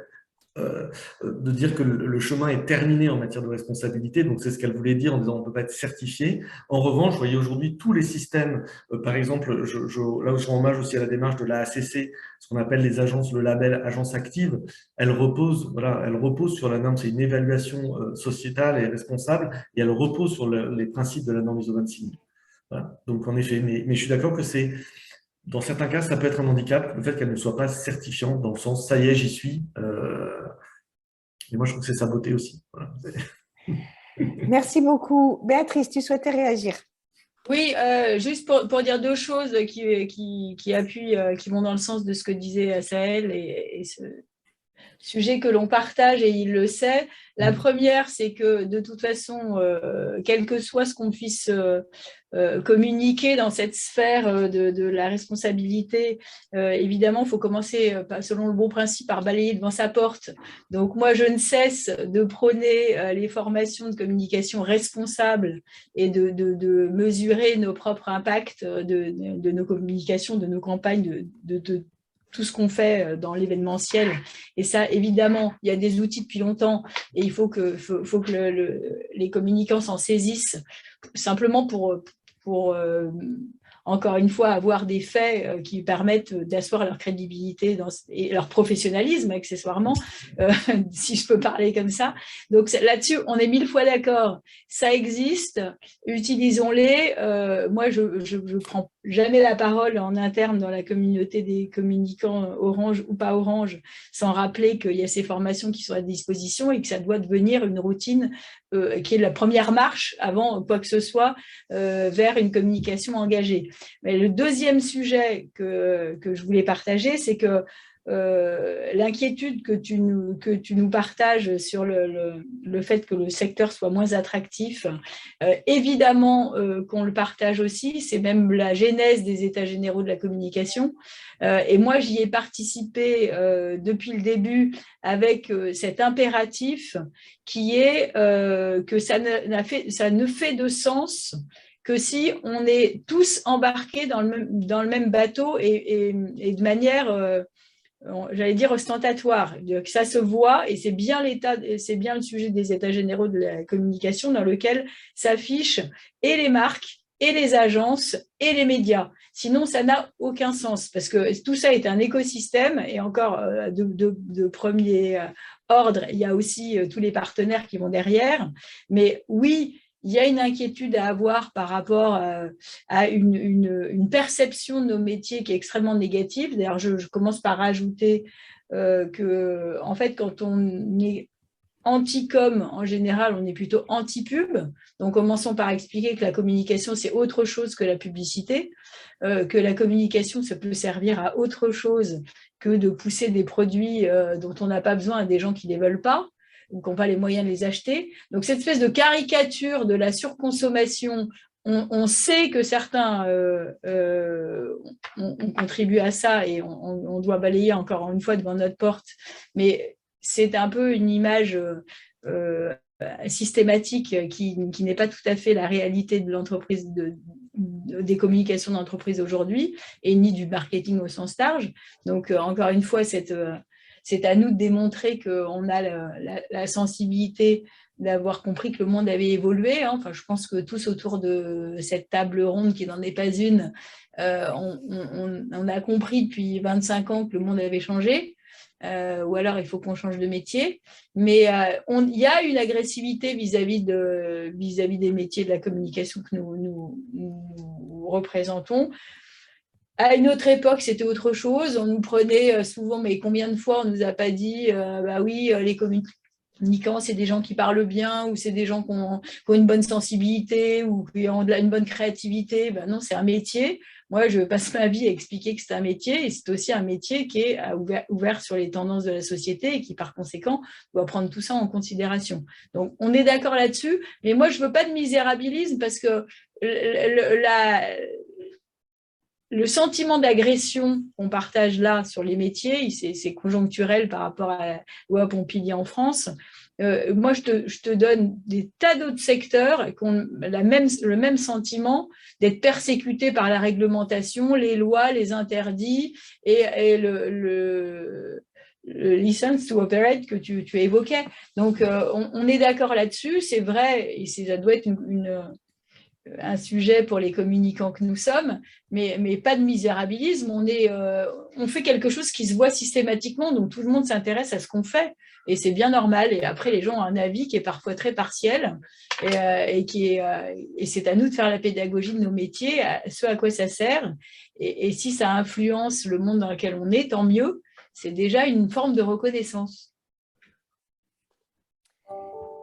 que le chemin est terminé en matière de responsabilité. Donc, c'est ce qu'elle voulait dire en disant on ne peut pas être certifié. En revanche, vous voyez aujourd'hui tous les systèmes, par exemple, là où je rends hommage aussi à la démarche de la ACC, ce qu'on appelle les agences, le label agence active, elle repose sur la norme, c'est une évaluation sociétale et responsable, et elle repose sur les principes de la norme ISO 26000. Voilà. Donc, en effet, mais je suis d'accord que dans certains cas, ça peut être un handicap, le fait qu'elle ne soit pas certifiante, dans le sens, ça y est, j'y suis. Et moi, je trouve que c'est sa beauté aussi. Voilà. Merci beaucoup. Béatrice, tu souhaitais réagir? Oui, juste pour dire deux choses qui appuient, qui vont dans le sens de ce que disait Assaël et ce sujet que l'on partage et il le sait. La première, c'est que de toute façon, quel que soit ce qu'on puisse communiquer dans cette sphère de la responsabilité, évidemment, il faut commencer, selon le bon principe, par balayer devant sa porte. Donc, moi, je ne cesse de prôner les formations de communication responsable et de mesurer nos propres impacts de nos communications, de nos campagnes, de tout ce qu'on fait dans l'événementiel. Et ça, évidemment, il y a des outils depuis longtemps et il faut que les communicants s'en saisissent simplement pour encore une fois, avoir des faits qui permettent d'asseoir leur crédibilité et leur professionnalisme, accessoirement, si je peux parler comme ça. Donc là-dessus, on est 1000 fois d'accord. Ça existe, utilisons-les. Moi, je ne prends jamais la parole en interne dans la communauté des communicants Orange ou pas Orange, sans rappeler qu'il y a ces formations qui sont à disposition et que ça doit devenir une routine qui est la première marche avant quoi que ce soit vers une communication engagée. Mais le deuxième sujet que je voulais partager, c'est que l'inquiétude que tu nous partages sur le fait que le secteur soit moins attractif, évidemment qu'on le partage aussi, c'est même la genèse des états généraux de la communication. Et moi, j'y ai participé depuis le début avec cet impératif qui est que ça ne fait de sens que si on est tous embarqués dans le même bateau et de manière j'allais dire ostentatoire, que ça se voit, et c'est bien le sujet des états généraux de la communication dans lequel s'affichent et les marques, et les agences, et les médias. Sinon, ça n'a aucun sens, parce que tout ça est un écosystème, et encore de premier ordre, il y a aussi tous les partenaires qui vont derrière. Mais oui, il y a une inquiétude à avoir par rapport à une perception de nos métiers qui est extrêmement négative. D'ailleurs, je commence par rajouter que, en fait, quand on est anti-com, en général, on est plutôt anti-pub. Donc, commençons par expliquer que la communication, c'est autre chose que la publicité, que la communication, ça peut servir à autre chose que de pousser des produits dont on n'a pas besoin à des gens qui ne les veulent pas, ou qui n'ont pas les moyens de les acheter. Donc, cette espèce de caricature de la surconsommation, on sait que certains ont contribué à ça et on doit balayer encore une fois devant notre porte, mais c'est un peu une image systématique qui n'est pas tout à fait la réalité de l'entreprise, des communications d'entreprise aujourd'hui, et ni du marketing au sens large. Donc, encore une fois, c'est à nous de démontrer qu'on a la sensibilité d'avoir compris que le monde avait évolué. Enfin, je pense que tous autour de cette table ronde, qui n'en est pas une, on a compris depuis 25 ans que le monde avait changé. Ou alors il faut qu'on change de métier. Mais il y a une agressivité vis-à-vis des métiers de la communication que nous représentons. À une autre époque, c'était autre chose. On nous prenait souvent, mais combien de fois on ne nous a pas dit bah oui, les communicants, c'est des gens qui parlent bien, ou c'est des gens qui ont une bonne sensibilité, ou qui ont une bonne créativité. Ben non, c'est un métier. Moi, je passe ma vie à expliquer que c'est un métier, et c'est aussi un métier qui est ouvert sur les tendances de la société et qui, par conséquent, doit prendre tout ça en considération. Donc, on est d'accord là-dessus, mais moi, je ne veux pas de misérabilisme, parce que le sentiment d'agression qu'on partage là sur les métiers, c'est conjoncturel par rapport à la loi Pompili en France. Moi, je te donne des tas d'autres secteurs qui ont le même sentiment d'être persécutés par la réglementation, les lois, les interdits et le license to operate que tu évoquais. Donc, on est d'accord là-dessus, c'est vrai, et ça doit être un sujet pour les communicants que nous sommes, mais pas de misérabilisme. On fait quelque chose qui se voit systématiquement, donc tout le monde s'intéresse à ce qu'on fait, et c'est bien normal. Et après, les gens ont un avis qui est parfois très partiel, et c'est à nous de faire la pédagogie de nos métiers, ce à quoi ça sert, et si ça influence le monde dans lequel on est, tant mieux. C'est déjà une forme de reconnaissance.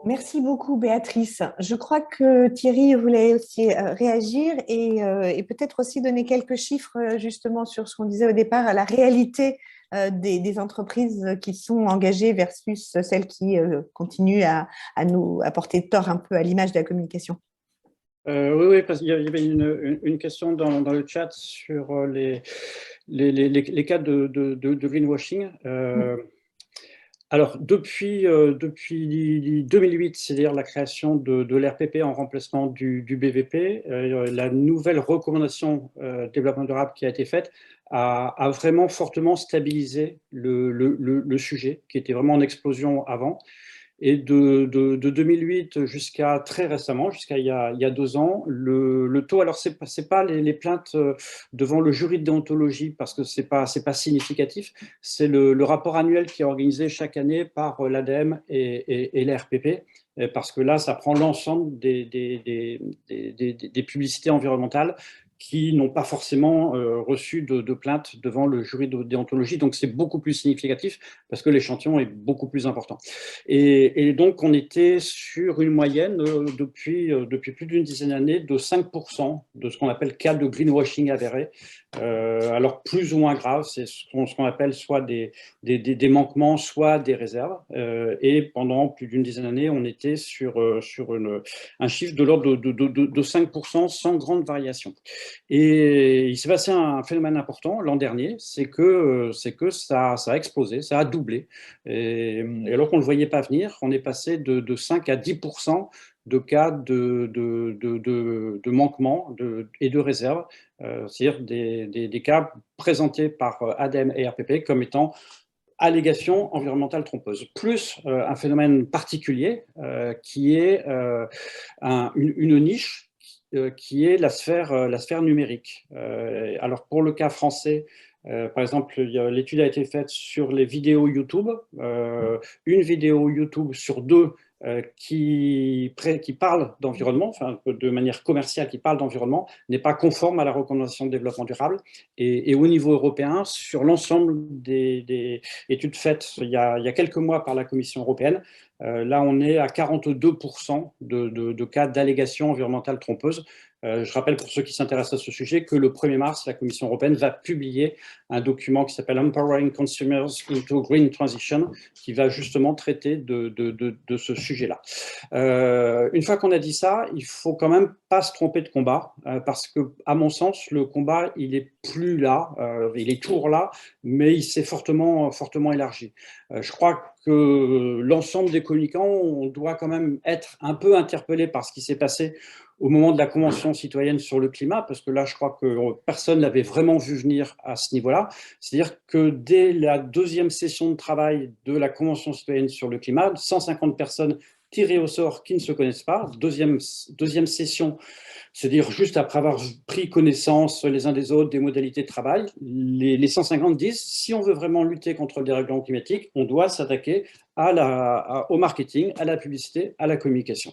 Merci beaucoup, Béatrice. Je crois que Thierry voulait aussi réagir et peut-être aussi donner quelques chiffres justement sur ce qu'on disait au départ, à la réalité des entreprises qui sont engagées versus celles qui continuent à nous apporter tort un peu à l'image de la communication. Oui, parce qu'il y avait une question dans le chat sur les cas de greenwashing. Alors, depuis 2008, c'est-à-dire la création de l'RPP en remplacement du BVP, la nouvelle recommandation développement durable qui a été faite a vraiment fortement stabilisé le sujet, qui était vraiment en explosion avant. Et de 2008 jusqu'à très récemment, jusqu'à il y a 2 ans, le taux, alors c'est pas les plaintes devant le jury de déontologie, parce que c'est pas significatif, c'est le rapport annuel qui est organisé chaque année par l'ADEME et l'RPP, parce que là, ça prend l'ensemble des publicités environnementales qui n'ont pas forcément reçu de plainte devant le jury de déontologie. Donc, c'est beaucoup plus significatif parce que l'échantillon est beaucoup plus important. Et donc, on était sur une moyenne depuis plus d'une dizaine d'années de 5% de ce qu'on appelle cas de greenwashing avéré. Alors, plus ou moins grave, c'est ce qu'on appelle soit des manquements, soit des réserves. Et pendant plus d'une dizaine d'années, on était sur un chiffre de l'ordre de 5% sans grande variation. Et il s'est passé un phénomène important l'an dernier, c'est que ça a explosé, ça a doublé. Et alors qu'on ne le voyait pas venir, on est passé de 5 à 10% de cas de manquement et de réserve, c'est-à-dire des cas présentés par ADEME et RPP comme étant allégations environnementales trompeuses, plus un phénomène particulier qui est une niche qui est la sphère numérique. Alors pour le cas français, par exemple, l'étude a été faite sur les vidéos YouTube. Une vidéo YouTube sur deux qui parle d'environnement, enfin de manière commerciale, qui parle d'environnement, n'est pas conforme à la recommandation de développement durable. Et au niveau européen, sur l'ensemble des études faites il y a quelques mois par la Commission européenne, là on est à 42% de cas d'allégations environnementales trompeuses. Je rappelle pour ceux qui s'intéressent à ce sujet que le 1er mars, la Commission européenne va publier un document qui s'appelle Empowering Consumers into Green Transition, qui va justement traiter de ce sujet-là. Une fois qu'on a dit ça, il ne faut quand même pas se tromper de combat, parce que, à mon sens, le combat, il n'est plus là, il est toujours là, mais il s'est fortement élargi. Je crois que l'ensemble des communicants, on doit quand même être un peu interpellé par ce qui s'est passé au moment de la Convention citoyenne sur le climat, parce que là, je crois que personne ne l'avait vraiment vu venir à ce niveau-là. C'est-à-dire que dès la deuxième session de travail de la Convention citoyenne sur le climat, 150 personnes tirées au sort qui ne se connaissent pas, deuxième session, c'est-à-dire juste après avoir pris connaissance les uns des autres des modalités de travail, les 150 disent, si on veut vraiment lutter contre le dérèglement climatique, on doit s'attaquer au marketing, à la publicité, à la communication.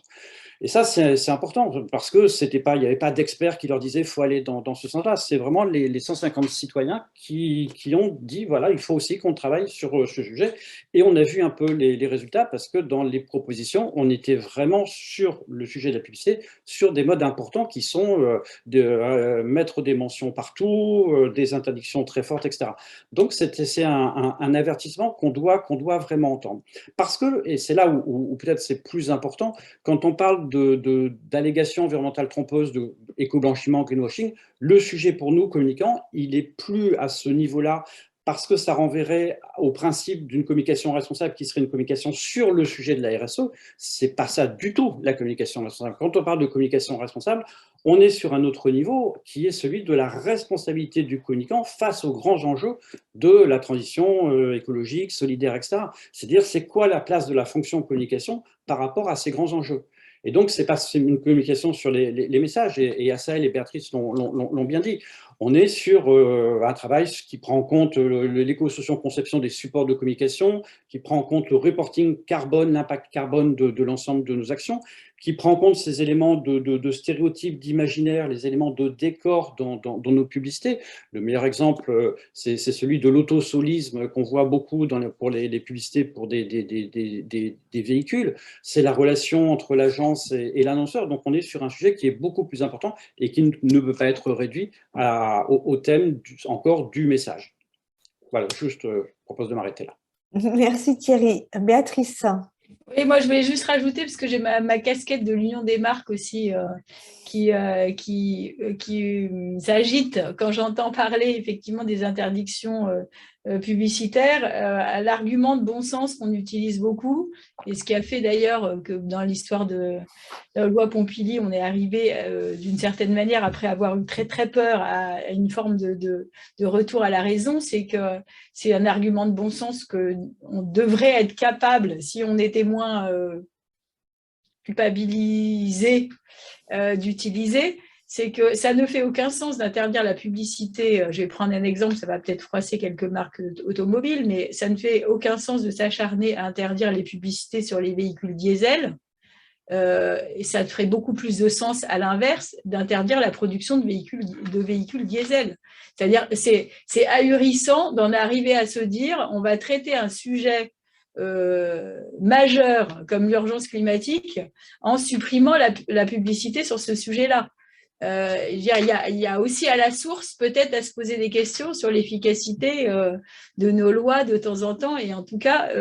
Et ça, c'est important, parce que il n'y avait pas d'experts qui leur disaient qu'il faut aller dans ce sens-là. C'est vraiment les 150 citoyens qui ont dit, voilà, il faut aussi qu'on travaille sur ce sujet. Et on a vu un peu les résultats, parce que dans les propositions, on était vraiment sur le sujet de la publicité, sur des modes importants qui sont de mettre des mentions partout, des interdictions très fortes, etc. Donc, c'est un avertissement qu'on doit vraiment entendre. Parce que, et c'est là où peut-être c'est plus important, quand on parle d'allégations environnementales trompeuses, d'éco-blanchiment, greenwashing, le sujet pour nous, communicants, il n'est plus à ce niveau-là, parce que ça renverrait au principe d'une communication responsable qui serait une communication sur le sujet de la RSE. C'est pas ça du tout, la communication responsable. Quand on parle de communication responsable, on est sur un autre niveau qui est celui de la responsabilité du communicant face aux grands enjeux de la transition écologique, solidaire, etc. C'est-à-dire, c'est quoi la place de la fonction communication par rapport à ces grands enjeux? Et donc, c'est une communication sur les messages, et Assaël et Béatrice l'ont bien dit. On est sur un travail qui prend en compte l'éco-socio-conception des supports de communication, qui prend en compte le reporting carbone, l'impact carbone de l'ensemble de nos actions, qui prend en compte ces éléments de stéréotypes, d'imaginaire, les éléments de décor dans nos publicités. Le meilleur exemple, c'est celui de l'autosolisme qu'on voit beaucoup pour les publicités pour des véhicules. C'est la relation entre l'agence et l'annonceur. Donc, on est sur un sujet qui est beaucoup plus important et qui ne peut pas être réduit au thème encore du message. Voilà, juste, je propose de m'arrêter là. Merci Thierry. Béatrice. Et moi, je voulais juste rajouter, parce que j'ai ma casquette de l'Union des marques aussi qui s'agite quand j'entends parler effectivement des interdictions publicitaires, à l'argument de bon sens qu'on utilise beaucoup, et ce qui a fait d'ailleurs que dans l'histoire de la loi Pompili, on est arrivé d'une certaine manière, après avoir eu très très peur, à une forme de retour à la raison, c'est que c'est un argument de bon sens qu'on devrait être capable, si on était moins culpabilisé, d'utiliser. C'est que ça ne fait aucun sens d'interdire la publicité. Je vais prendre un exemple, ça va peut-être froisser quelques marques automobiles, mais ça ne fait aucun sens de s'acharner à interdire les publicités sur les véhicules diesel. Et ça ferait beaucoup plus de sens, à l'inverse, d'interdire la production de véhicules diesel. C'est-à-dire, c'est ahurissant d'en arriver à se dire, on va traiter un sujet majeur comme l'urgence climatique en supprimant la publicité sur ce sujet-là. Il y a aussi à la source peut-être à se poser des questions sur l'efficacité de nos lois de temps en temps, et en tout cas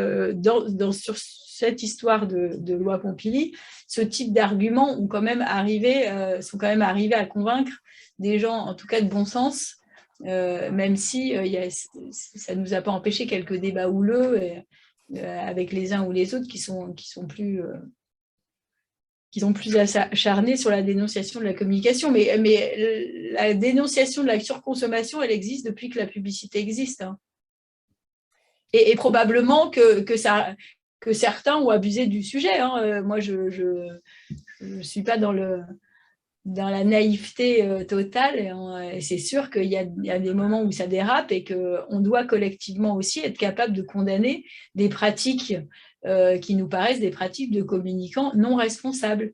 sur cette histoire de loi Pompili, ce type d'arguments sont quand même arrivés à convaincre des gens, en tout cas de bon sens, même si ça ne nous a pas empêché quelques débats houleux avec les uns ou les autres qui sont qui sont plus acharnés sur la dénonciation de la communication. Mais la dénonciation de la surconsommation, elle existe depuis que la publicité existe. Hein. Et probablement que certains ont abusé du sujet. Hein. Moi, je suis pas dans la naïveté totale. Et c'est sûr qu'il y a des moments où ça dérape et qu'on doit collectivement aussi être capable de condamner des pratiques qui nous paraissent des pratiques de communicants non responsables.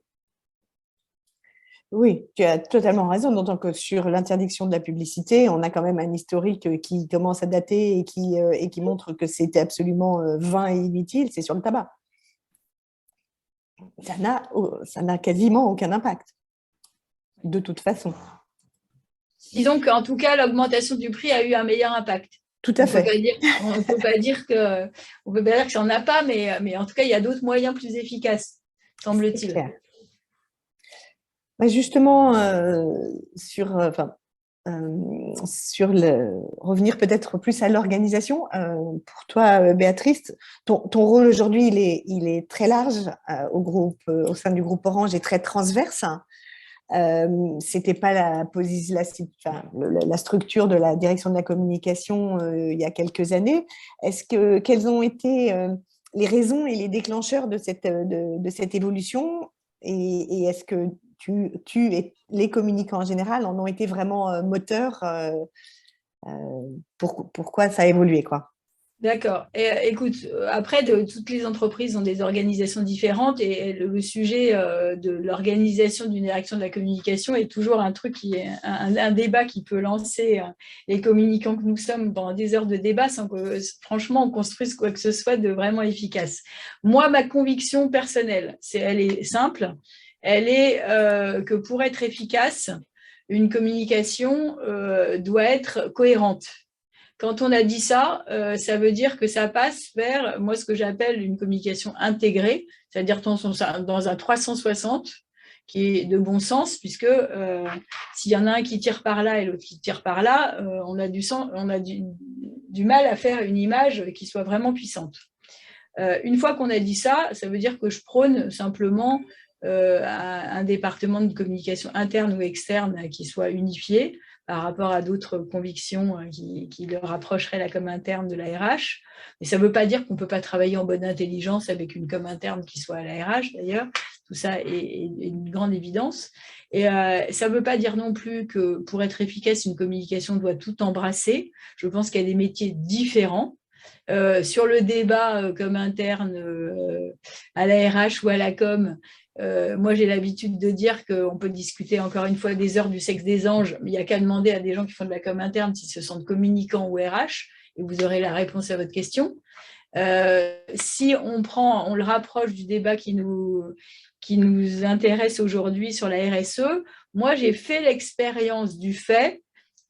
Oui, tu as totalement raison, d'autant que sur l'interdiction de la publicité, on a quand même un historique qui commence à dater et qui montre que c'était absolument vain et inutile, c'est sur le tabac. Ça n'a quasiment aucun impact, de toute façon. Disons qu'en tout cas, l'augmentation du prix a eu un meilleur impact. Tout à fait. On ne peut pas dire que ça n'en a pas, mais en tout cas, il y a d'autres moyens plus efficaces, semble-t-il. Justement, revenir peut-être plus à l'organisation, pour toi, Béatrice, ton rôle aujourd'hui, il est très large au sein du groupe Orange et très transverse. C'était pas la structure de la direction de la communication il y a quelques années. Quelles ont été les raisons et les déclencheurs de cette évolution et est-ce que tu et les communicants en général en ont été vraiment moteurs pourquoi ça a évolué, quoi. D'accord. Et écoute, après, toutes les entreprises ont des organisations différentes et le sujet de l'organisation d'une direction de la communication est toujours un truc un débat qui peut lancer les communicants que nous sommes pendant des heures de débat sans que, franchement, on construise quoi que ce soit de vraiment efficace. Moi, ma conviction personnelle, elle est simple. Elle est que pour être efficace, une communication doit être cohérente. Quand on a dit ça, ça veut dire que ça passe vers, moi, ce que j'appelle une communication intégrée, c'est-à-dire dans un 360 qui est de bon sens, puisque s'il y en a un qui tire par là et l'autre qui tire par là, on a du mal à faire une image qui soit vraiment puissante. Une fois qu'on a dit ça, ça veut dire que je prône simplement un département de communication interne ou externe qui soit unifié par rapport à d'autres convictions qui le rapprocheraient la com interne de la RH. Mais ça ne veut pas dire qu'on ne peut pas travailler en bonne intelligence avec une com interne qui soit à la RH, d'ailleurs. Tout ça est une grande évidence. Et ça ne veut pas dire non plus que pour être efficace, une communication doit tout embrasser. Je pense qu'il y a des métiers différents. Sur le débat com interne à la RH ou à la com, moi, j'ai l'habitude de dire qu'on peut discuter encore une fois des heures du sexe des anges, mais il n'y a qu'à demander à des gens qui font de la com interne s'ils se sentent communicants ou RH, et vous aurez la réponse à votre question. Si on le rapproche du débat qui nous intéresse aujourd'hui sur la RSE, moi, j'ai fait l'expérience du fait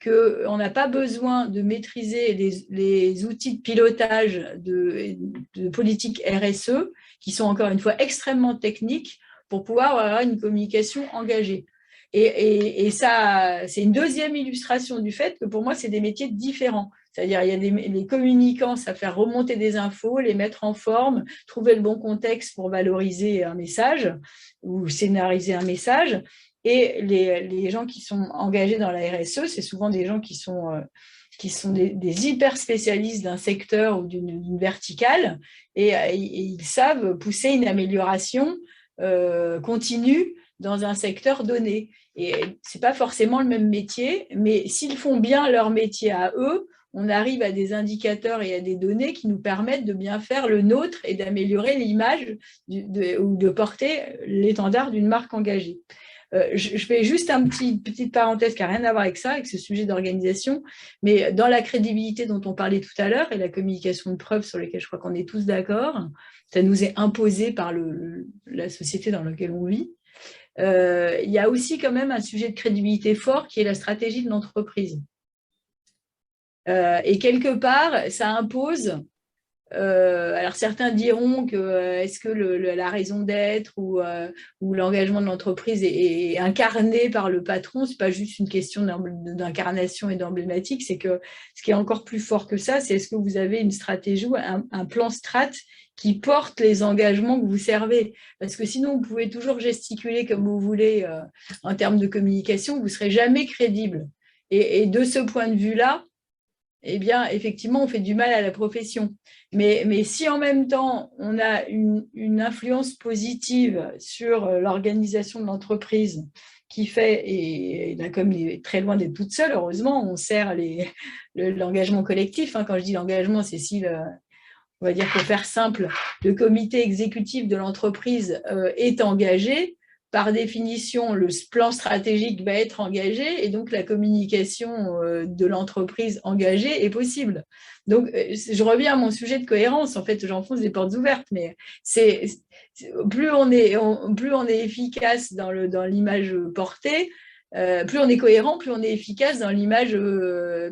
qu'on n'a pas besoin de maîtriser les outils de pilotage de politique RSE, qui sont encore une fois extrêmement techniques, pour pouvoir avoir une communication engagée. Et ça, c'est une deuxième illustration du fait que pour moi, c'est des métiers différents. C'est-à-dire, il y a les communicants, ça fait remonter des infos, les mettre en forme, trouver le bon contexte pour valoriser un message ou scénariser un message. Et les gens qui sont engagés dans la RSE, c'est souvent des gens qui sont des hyper spécialistes d'un secteur ou d'une verticale et ils savent pousser une amélioration continue dans un secteur donné. Et ce n'est pas forcément le même métier, mais s'ils font bien leur métier à eux, on arrive à des indicateurs et à des données qui nous permettent de bien faire le nôtre et d'améliorer l'image ou de porter l'étendard d'une marque engagée. Je fais juste une petite parenthèse qui n'a rien à voir avec ça, avec ce sujet d'organisation, mais dans la crédibilité dont on parlait tout à l'heure et la communication de preuve sur lesquelles je crois qu'on est tous d'accord, ça nous est imposé par la société dans laquelle on vit. Il y a aussi quand même un sujet de crédibilité fort qui est la stratégie de l'entreprise. Et quelque part, ça impose alors certains diront que est-ce que la raison d'être ou l'engagement de l'entreprise est incarné par le patron, c'est pas juste une question d'incarnation et d'emblématique, c'est que ce qui est encore plus fort que ça, c'est est-ce que vous avez une stratégie, un plan strat qui porte les engagements que vous servez. Parce que sinon, vous pouvez toujours gesticuler comme vous voulez en termes de communication, vous ne serez jamais crédible. Et de ce point de vue-là, eh bien, effectivement, on fait du mal à la profession. Mais si en même temps, on a une influence positive sur l'organisation de l'entreprise qui fait, et la com est très loin d'être toute seule, heureusement, on sert l'engagement collectif. Quand je dis l'engagement, c'est si on va dire, pour faire simple, le comité exécutif de l'entreprise est engagé, par définition, le plan stratégique va être engagé et donc la communication de l'entreprise engagée est possible. Donc, je reviens à mon sujet de cohérence. En fait, j'enfonce des portes ouvertes, mais plus on est efficace dans l'image portée, plus on est cohérent, plus on est efficace dans l'image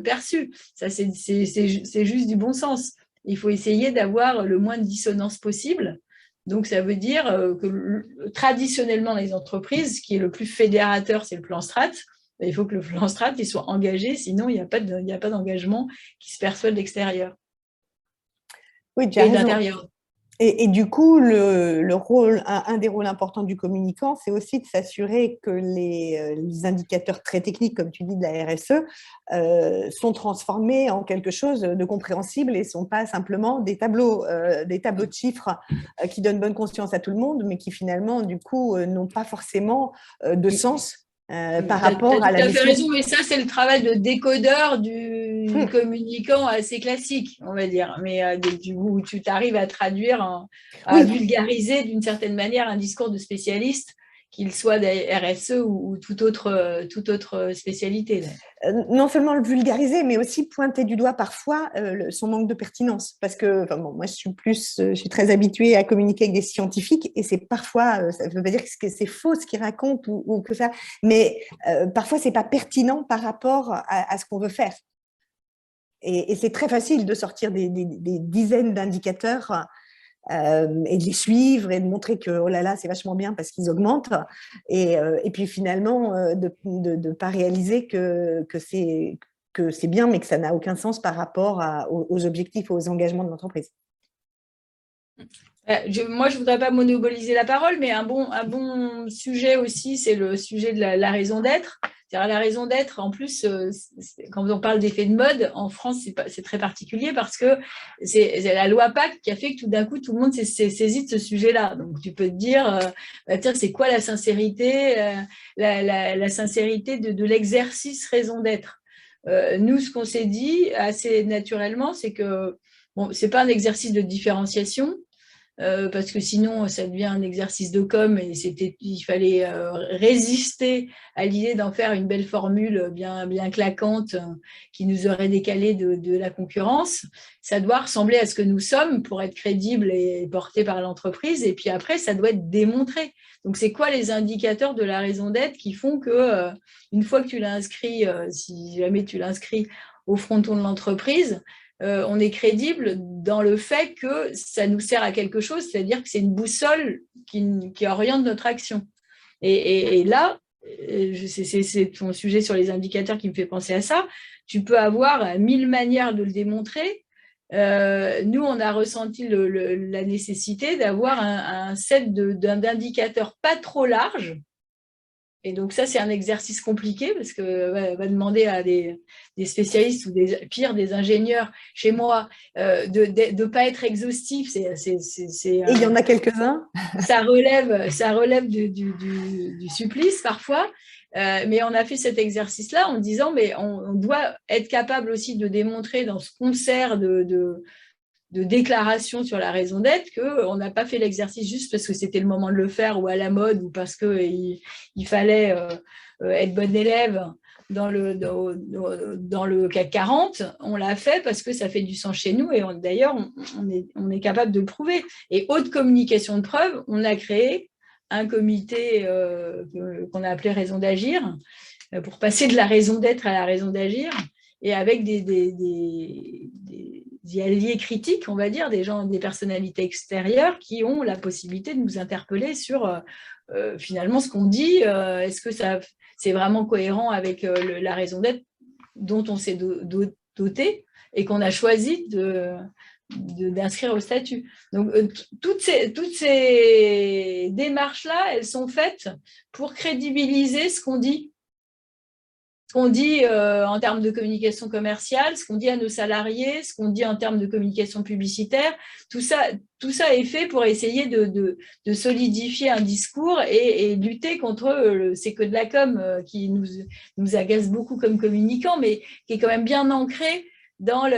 perçue. Ça, c'est juste du bon sens. Il faut essayer d'avoir le moins de dissonance possible. Donc, ça veut dire que traditionnellement, les entreprises, ce qui est le plus fédérateur, c'est le plan strat. Il faut que le plan strat il soit engagé, sinon il n'y a pas d'engagement qui se perçoit de l'extérieur et de l'intérieur. Et du coup, un des rôles importants du communicant, c'est aussi de s'assurer que les indicateurs très techniques, comme tu dis, de la RSE, sont transformés en quelque chose de compréhensible et ne sont pas simplement des tableaux de chiffres qui donnent bonne conscience à tout le monde, mais qui finalement, du coup, n'ont pas forcément de sens. Par rapport à la mission. Tu as raison, mais ça, c'est le travail de décodeur du communicant assez classique, on va dire. Mais du coup, tu t'arrives à traduire, à vulgariser d'une certaine manière un discours de spécialiste, qu'il soit des RSE ou toute autre spécialité. Non seulement le vulgariser, mais aussi pointer du doigt parfois son manque de pertinence. Parce que moi, je suis très habituée à communiquer avec des scientifiques et c'est parfois, ça ne veut pas dire que c'est faux ce qu'ils racontent ou que ça, mais parfois, ce n'est pas pertinent par rapport à ce qu'on veut faire. Et c'est très facile de sortir des dizaines d'indicateurs et de les suivre et de montrer que oh là là c'est vachement bien parce qu'ils augmentent et puis finalement de ne pas réaliser que c'est bien mais que ça n'a aucun sens par rapport aux objectifs, aux engagements de l'entreprise. Moi, je ne voudrais pas monopoliser la parole, mais un bon sujet aussi, c'est le sujet de la raison d'être. C'est-à-dire la raison d'être, en plus, quand on parle d'effet de mode, en France, c'est très particulier parce que c'est la loi Pacte qui a fait que tout d'un coup, tout le monde s'est saisi de ce sujet-là. Donc, tu peux te dire, c'est quoi la sincérité, la sincérité de l'exercice raison d'être. Nous, ce qu'on s'est dit assez naturellement, c'est que ce n'est pas un exercice de différenciation, parce que sinon, ça devient un exercice de com et il fallait résister à l'idée d'en faire une belle formule bien claquante qui nous aurait décalé de la concurrence. Ça doit ressembler à ce que nous sommes pour être crédible et porté par l'entreprise. Et puis après, ça doit être démontré. Donc, c'est quoi les indicateurs de la raison d'être qui font que, une fois que tu l'as inscrit, si jamais tu l'inscris au fronton de l'entreprise, on est crédible dans le fait que ça nous sert à quelque chose, c'est-à-dire que c'est une boussole qui oriente notre action. Et là, c'est ton sujet sur les indicateurs qui me fait penser à ça, tu peux avoir 1000 manières de le démontrer. Nous, on a ressenti la nécessité d'avoir un set d'indicateurs pas trop large. Et donc ça, c'est un exercice compliqué parce que va demander à des spécialistes ou des ingénieurs chez moi de ne pas être exhaustif. Et il y en a quelques-uns. Ça relève du supplice parfois. Mais on a fait cet exercice-là en disant mais on doit être capable aussi de démontrer dans ce concert de déclaration sur la raison d'être qu'on n'a pas fait l'exercice juste parce que c'était le moment de le faire ou à la mode ou parce qu'il fallait être bon élève dans le CAC 40. On l'a fait parce que ça fait du sens chez nous et d'ailleurs, on est capable de le prouver. Et haute communication de preuve, on a créé un comité qu'on a appelé Raison d'agir pour passer de la raison d'être à la raison d'agir et avec des alliés critiques, on va dire, des gens, des personnalités extérieures qui ont la possibilité de nous interpeller sur finalement ce qu'on dit. Est-ce que c'est vraiment cohérent avec la raison d'être dont on s'est doté et qu'on a choisi d'inscrire au statut. Donc, toutes ces démarches-là, elles sont faites pour crédibiliser ce qu'on dit. Ce qu'on dit en termes de communication commerciale, ce qu'on dit à nos salariés, ce qu'on dit en termes de communication publicitaire, tout ça est fait pour essayer de solidifier un discours et lutter contre c'est que de la com qui nous agace beaucoup comme communicants, mais qui est quand même bien ancré dans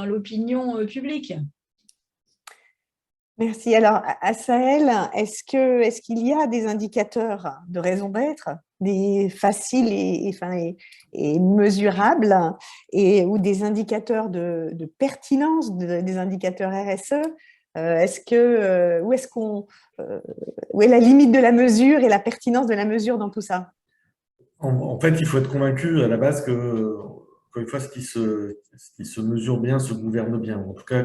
l'opinion publique. Merci. Alors, Assaël, est-ce qu'il y a des indicateurs de raison d'être, des faciles et mesurables, ou des indicateurs de pertinence, des indicateurs RSE? Où est la limite de la mesure et la pertinence de la mesure dans tout ça? En fait, il faut être convaincu à la base que, encore une fois, ce qui se mesure bien se gouverne bien. En tout cas,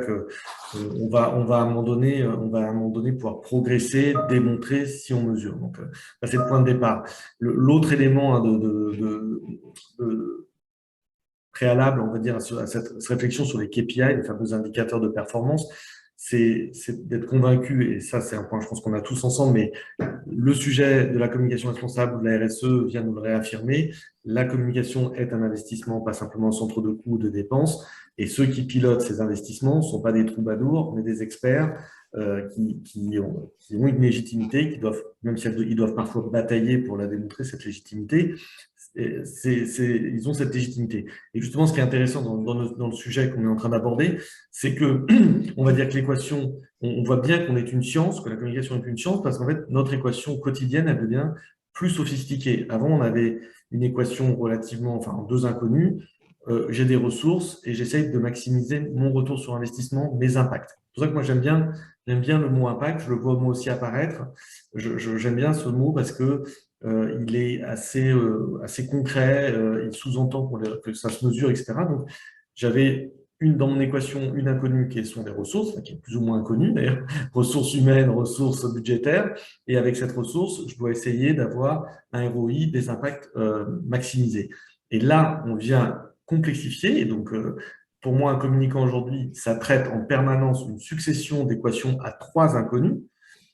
on va à un moment donné pouvoir progresser, démontrer si on mesure. Donc, c'est le point de départ. L'autre élément préalable, on va dire, à cette réflexion sur les KPI, les fameux indicateurs de performance, c'est d'être convaincu, et ça c'est un point je pense qu'on a tous ensemble, mais le sujet de la communication responsable ou de la RSE vient nous le réaffirmer. La communication est un investissement, pas simplement un centre de coûts ou de dépenses, et ceux qui pilotent ces investissements ne sont pas des troubadours, mais des experts qui ont une légitimité, qui doivent, même si ils doivent parfois batailler pour la démontrer, cette légitimité, ils ont cette légitimité. Et justement, ce qui est intéressant dans le sujet qu'on est en train d'aborder, c'est que, on va dire que l'équation, on voit bien qu'on est une science, que la communication est une science, parce qu'en fait, notre équation quotidienne, elle devient plus sophistiquée. Avant, on avait une équation relativement, enfin, deux inconnues. J'ai des ressources et j'essaye de maximiser mon retour sur investissement, mes impacts. C'est pour ça que moi, j'aime bien le mot impact. Je le vois moi aussi apparaître. J'aime bien ce mot parce que il est assez concret, il sous-entend que ça se mesure, etc. Donc, j'avais dans mon équation une inconnue qui sont des ressources, qui est plus ou moins inconnue d'ailleurs, ressources humaines, ressources budgétaires, et avec cette ressource, je dois essayer d'avoir un ROI, des impacts maximisés. Et là, on vient complexifier, et donc pour moi, un communicant aujourd'hui, ça traite en permanence une succession d'équations à 3 inconnues.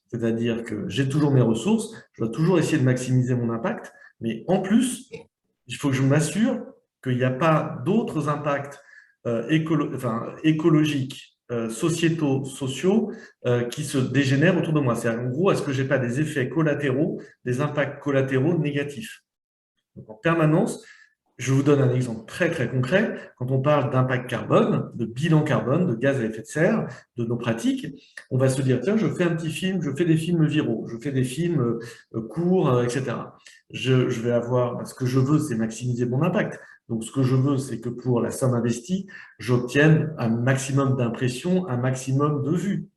C'est-à-dire que j'ai toujours mes ressources, je dois toujours essayer de maximiser mon impact, mais en plus, il faut que je m'assure qu'il n'y a pas d'autres impacts écologiques, sociétaux, sociaux qui se dégénèrent autour de moi. C'est-à-dire, en gros, est-ce que je n'ai pas des effets collatéraux, des impacts collatéraux négatifs? Donc, en permanence, je vous donne un exemple très, très concret. Quand on parle d'impact carbone, de bilan carbone, de gaz à effet de serre, de nos pratiques, on va se dire, tiens, je fais un petit film, je fais des films viraux, je fais des films courts, etc. Je vais avoir, ce que je veux, c'est maximiser mon impact. Donc, ce que je veux, c'est que pour la somme investie, j'obtienne un maximum d'impressions, un maximum de vues.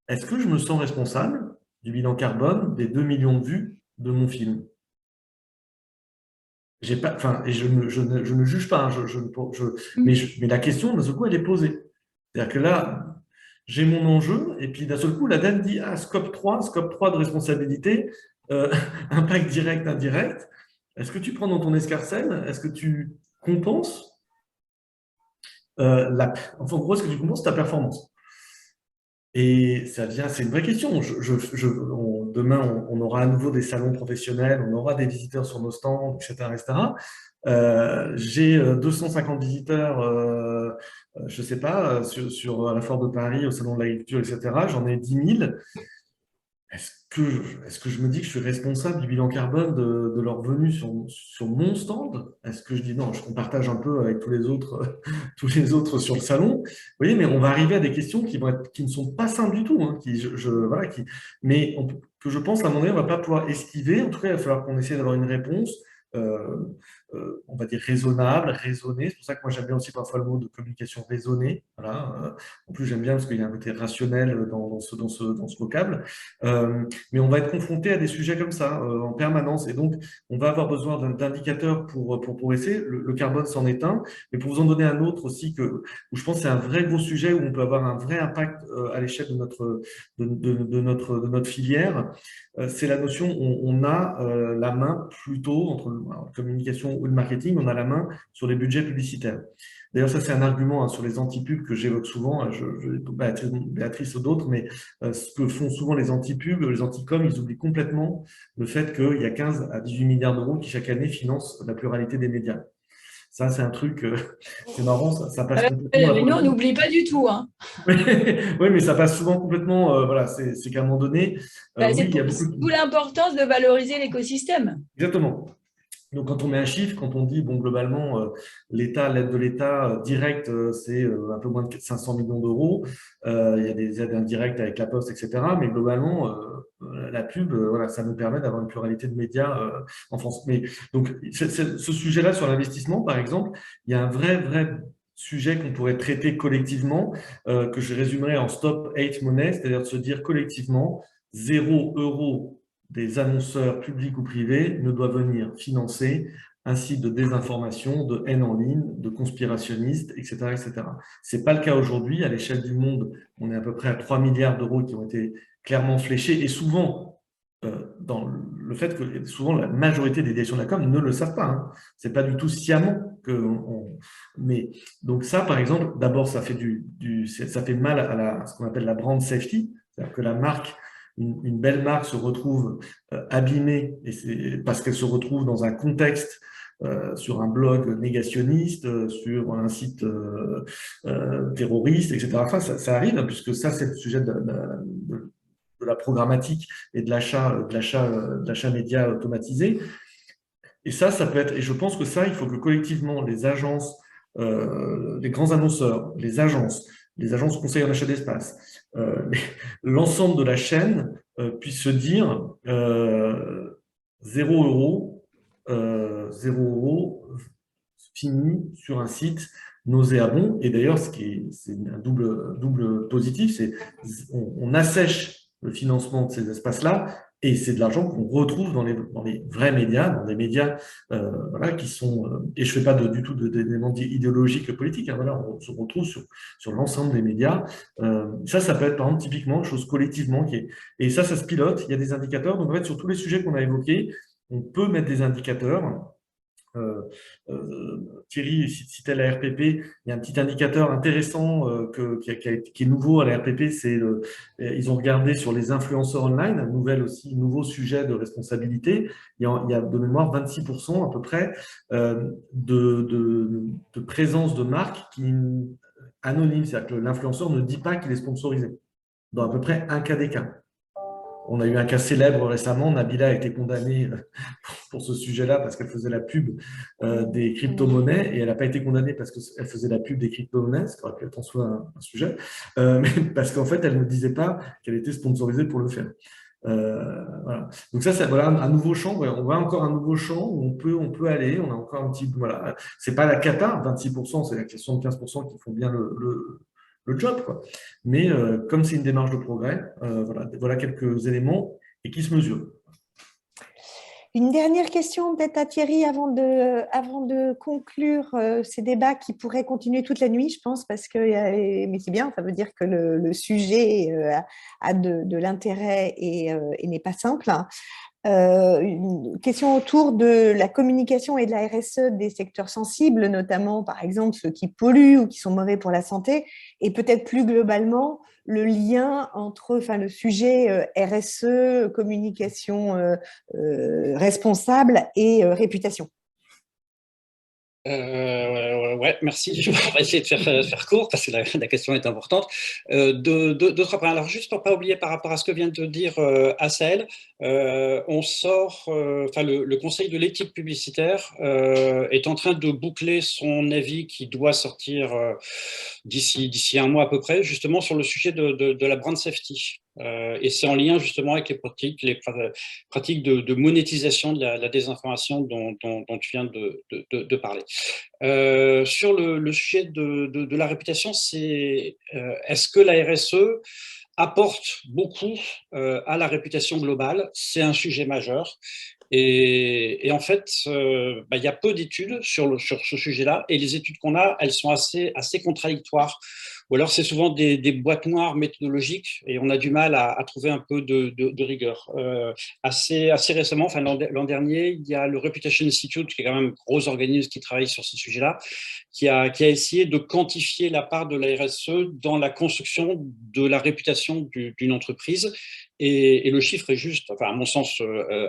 Est-ce que je me sens responsable du bilan carbone des 2 millions de vues de mon film? Et je ne juge pas, mais la question, d'un seul coup, elle est posée. C'est-à-dire que là, j'ai mon enjeu, et puis d'un seul coup, la dame dit, scope 3 de responsabilité, impact direct, indirect. Est-ce que tu prends dans ton escarcelle? Est-ce que tu compenses enfin, en gros, est-ce que tu compenses ta performance? Et c'est une vraie question. Demain, on aura à nouveau des salons professionnels, on aura des visiteurs sur nos stands, etc. J'ai 250 visiteurs, je ne sais pas, sur la Foire de Paris, au Salon de l'Agriculture, etc. J'en ai 10 000. Est-ce que je me dis que je suis responsable du bilan carbone de leur venue sur mon stand? Est-ce que je dis non, qu'on partage un peu avec tous les autres sur le salon? Vous voyez, mais on va arriver à des questions qui ne sont pas simples du tout, hein, mais que je pense à un moment donné, on ne va pas pouvoir esquiver. En tout cas, il va falloir qu'on essaie d'avoir une réponse on va dire, raisonnable, raisonné. C'est pour ça que moi, j'aime bien aussi parfois le mot de communication raisonnée. Voilà. En plus, j'aime bien parce qu'il y a un côté rationnel dans ce vocable. Mais on va être confronté à des sujets comme ça en permanence. Et donc, on va avoir besoin d'indicateurs pour progresser. Le carbone s'en est un. Mais pour vous en donner un autre aussi, où je pense que c'est un vrai gros sujet, où on peut avoir un vrai impact à l'échelle de notre filière, c'est la notion, on a la main plutôt, entre la communication ou le marketing, on a la main sur les budgets publicitaires. D'ailleurs, ça, c'est un argument sur les anti-pubs que j'évoque souvent, Béatrice ou d'autres, mais ce que font souvent les anti-pubs, les anti-com, ils oublient complètement le fait qu'il y a 15 à 18 milliards d'euros qui, chaque année, financent la pluralité des médias. Ça, c'est un truc, c'est marrant, ça passe complètement. Mais nous, on n'oublie pas du tout. Hein. Oui, mais ça passe souvent complètement. Voilà, c'est qu'à un moment donné, oui, c'est il y a beaucoup d'où l'importance de valoriser l'écosystème. Exactement. Donc, quand on met un chiffre, quand on dit, bon, globalement, l'aide de l'État directe, c'est un peu moins de 500 millions d'euros. Il y a des aides indirectes avec la Poste, etc. Mais globalement, la pub, voilà, ça nous permet d'avoir une pluralité de médias en France. Mais donc, ce sujet-là sur l'investissement, par exemple, il y a un vrai sujet qu'on pourrait traiter collectivement, que je résumerais en stop hate money, c'est-à-dire de se dire collectivement, 0 euro des annonceurs publics ou privés ne doivent venir financer un site de désinformation, de haine en ligne, de conspirationnistes, etc. etc. Ce n'est pas le cas aujourd'hui. À l'échelle du monde, on est à peu près à 3 milliards d'euros qui ont été clairement fléchés et souvent, dans le fait que souvent la majorité des directions de la com ne le savent pas. Hein. Ce n'est pas du tout sciemment que mais donc ça, par exemple, d'abord, ça fait ça fait mal à ce qu'on appelle la brand safety, c'est-à-dire que la marque, une belle marque se retrouve abîmée parce qu'elle se retrouve dans un contexte sur un blog négationniste, sur un site terroriste, etc. Enfin, ça arrive, hein, puisque ça, c'est le sujet de la programmatique et de l'achat média automatisé. Et ça peut être, et je pense que ça, il faut que collectivement, les agences, les grands annonceurs, les agences conseillers en achat d'espace, l'ensemble de la chaîne puisse se dire 0 euro, 0 euro fini sur un site nauséabond. Et d'ailleurs, c'est un double positif, c'est on assèche le financement de ces espaces-là. Et c'est de l'argent qu'on retrouve dans les vrais médias, dans des médias voilà, qui sont… et je ne fais pas du tout d'éléments idéologiques politiques. Hein, voilà, on se retrouve sur l'ensemble des médias. Ça peut être, par exemple, typiquement, chose collectivement. Et ça se pilote. Il y a des indicateurs. Donc, en fait, sur tous les sujets qu'on a évoqués, on peut mettre des indicateurs. Thierry citait la RPP, il y a un petit indicateur intéressant qui est nouveau à la RPP, ils ont regardé sur les influenceurs online, un nouveau sujet de responsabilité. Il y a de mémoire 26% à peu près de présence de marques anonymes, c'est-à-dire que l'influenceur ne dit pas qu'il est sponsorisé, dans à peu près un cas des cas. On a eu un cas célèbre récemment, Nabila a été condamnée pour ce sujet-là parce qu'elle faisait la pub des crypto-monnaies et elle n'a pas été condamnée parce qu'elle faisait la pub des crypto-monnaies, ce qui aurait pu être en soi un sujet, mais parce qu'en fait, elle ne disait pas qu'elle était sponsorisée pour le faire. Voilà. Donc ça, voilà un nouveau champ, on voit encore un nouveau champ où on peut aller, on a encore un petit… Voilà. C'est pas la cata, 26%, c'est la 75% qui font bien le job, quoi. Mais comme c'est une démarche de progrès, voilà quelques éléments et qui se mesurent. Une dernière question peut-être à Thierry avant de conclure ces débats qui pourraient continuer toute la nuit, je pense, mais c'est bien, ça veut dire que le sujet a de l'intérêt et n'est pas simple. Une question autour de la communication et de la RSE des secteurs sensibles, notamment par exemple ceux qui polluent ou qui sont mauvais pour la santé, et peut-être plus globalement le lien entre le sujet RSE, communication responsable et réputation. Ouais, merci. On va essayer de faire court parce que la question est importante. D'autres points. Alors, juste pour ne pas oublier par rapport à ce que vient de dire Assaël, on sort, le Conseil de l'éthique publicitaire est en train de boucler son avis qui doit sortir d'ici un mois à peu près, justement sur le sujet de la brand safety. Et c'est en lien justement avec les pratiques de monétisation de la désinformation dont tu viens de parler. Sur le sujet de la réputation, c'est est-ce que la RSE apporte beaucoup à la réputation globale? C'est un sujet majeur. Et en fait, il y a peu d'études sur ce sujet-là, et les études qu'on a, elles sont assez contradictoires. Ou alors, c'est souvent des boîtes noires méthodologiques, et on a du mal à trouver un peu de rigueur. Assez récemment, enfin l'an dernier, il y a le Reputation Institute, qui est quand même un gros organisme qui travaille sur ce sujet-là, qui a essayé de quantifier la part de la RSE dans la construction de la réputation d'une entreprise. Et le chiffre est juste, enfin, à mon sens,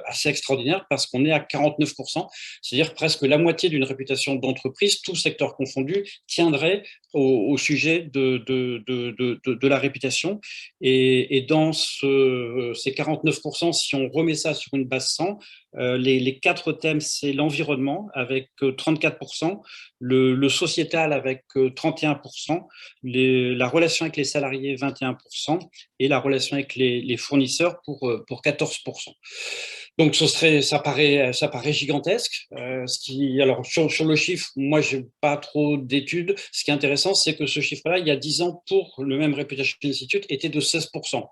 assez extraordinaire, parce qu'on est à 49%, c'est-à-dire presque la moitié d'une réputation d'entreprise, tout secteur confondu, tiendrait au sujet de la réputation. Et dans ces 49%, si on remet ça sur une base 100, les 4 thèmes, c'est l'environnement avec 34%, le sociétal avec 31%, la relation avec les salariés 21%, et la relation avec les fournisseurs pour 14%. Donc, ça paraît gigantesque. Alors, sur le chiffre, moi, je n'ai pas trop d'études. Ce qui est intéressant, c'est que ce chiffre-là, il y a 10 ans, pour le même Reputation Institute, était de 16%.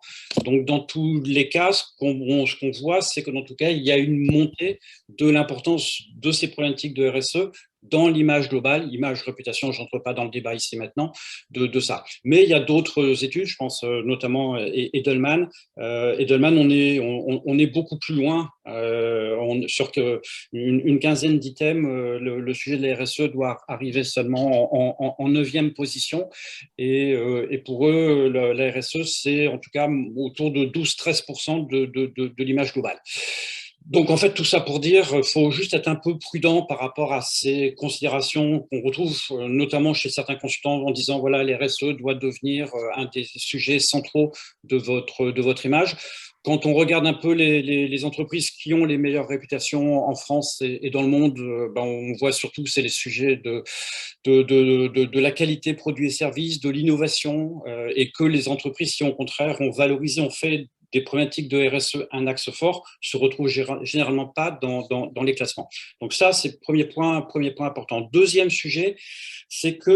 Donc, dans tous les cas, ce qu'on voit, c'est que dans tout cas, il y a une montée de l'importance de ces problématiques de RSE dans l'image globale, image, réputation, je n'entre pas dans le débat ici maintenant de ça. Mais il y a d'autres études, je pense notamment Edelman. Edelman, on est beaucoup plus loin. Sur une quinzaine d'items, le sujet de la RSE doit arriver seulement en 9e position. Et pour eux, la RSE, c'est en tout cas autour de 12-13% de l'image globale. Donc, en fait, tout ça pour dire, il faut juste être un peu prudent par rapport à ces considérations qu'on retrouve notamment chez certains consultants en disant, voilà, les RSE doit devenir un des sujets centraux de votre image. Quand on regarde un peu les entreprises qui ont les meilleures réputations en France et dans le monde, on voit surtout que c'est les sujets de la qualité produits et services, de l'innovation, et que les entreprises qui, au contraire, ont valorisé, ont fait des problématiques de RSE un axe fort, se retrouvent généralement pas dans les classements. Donc ça, c'est le premier point important. Deuxième sujet, c'est que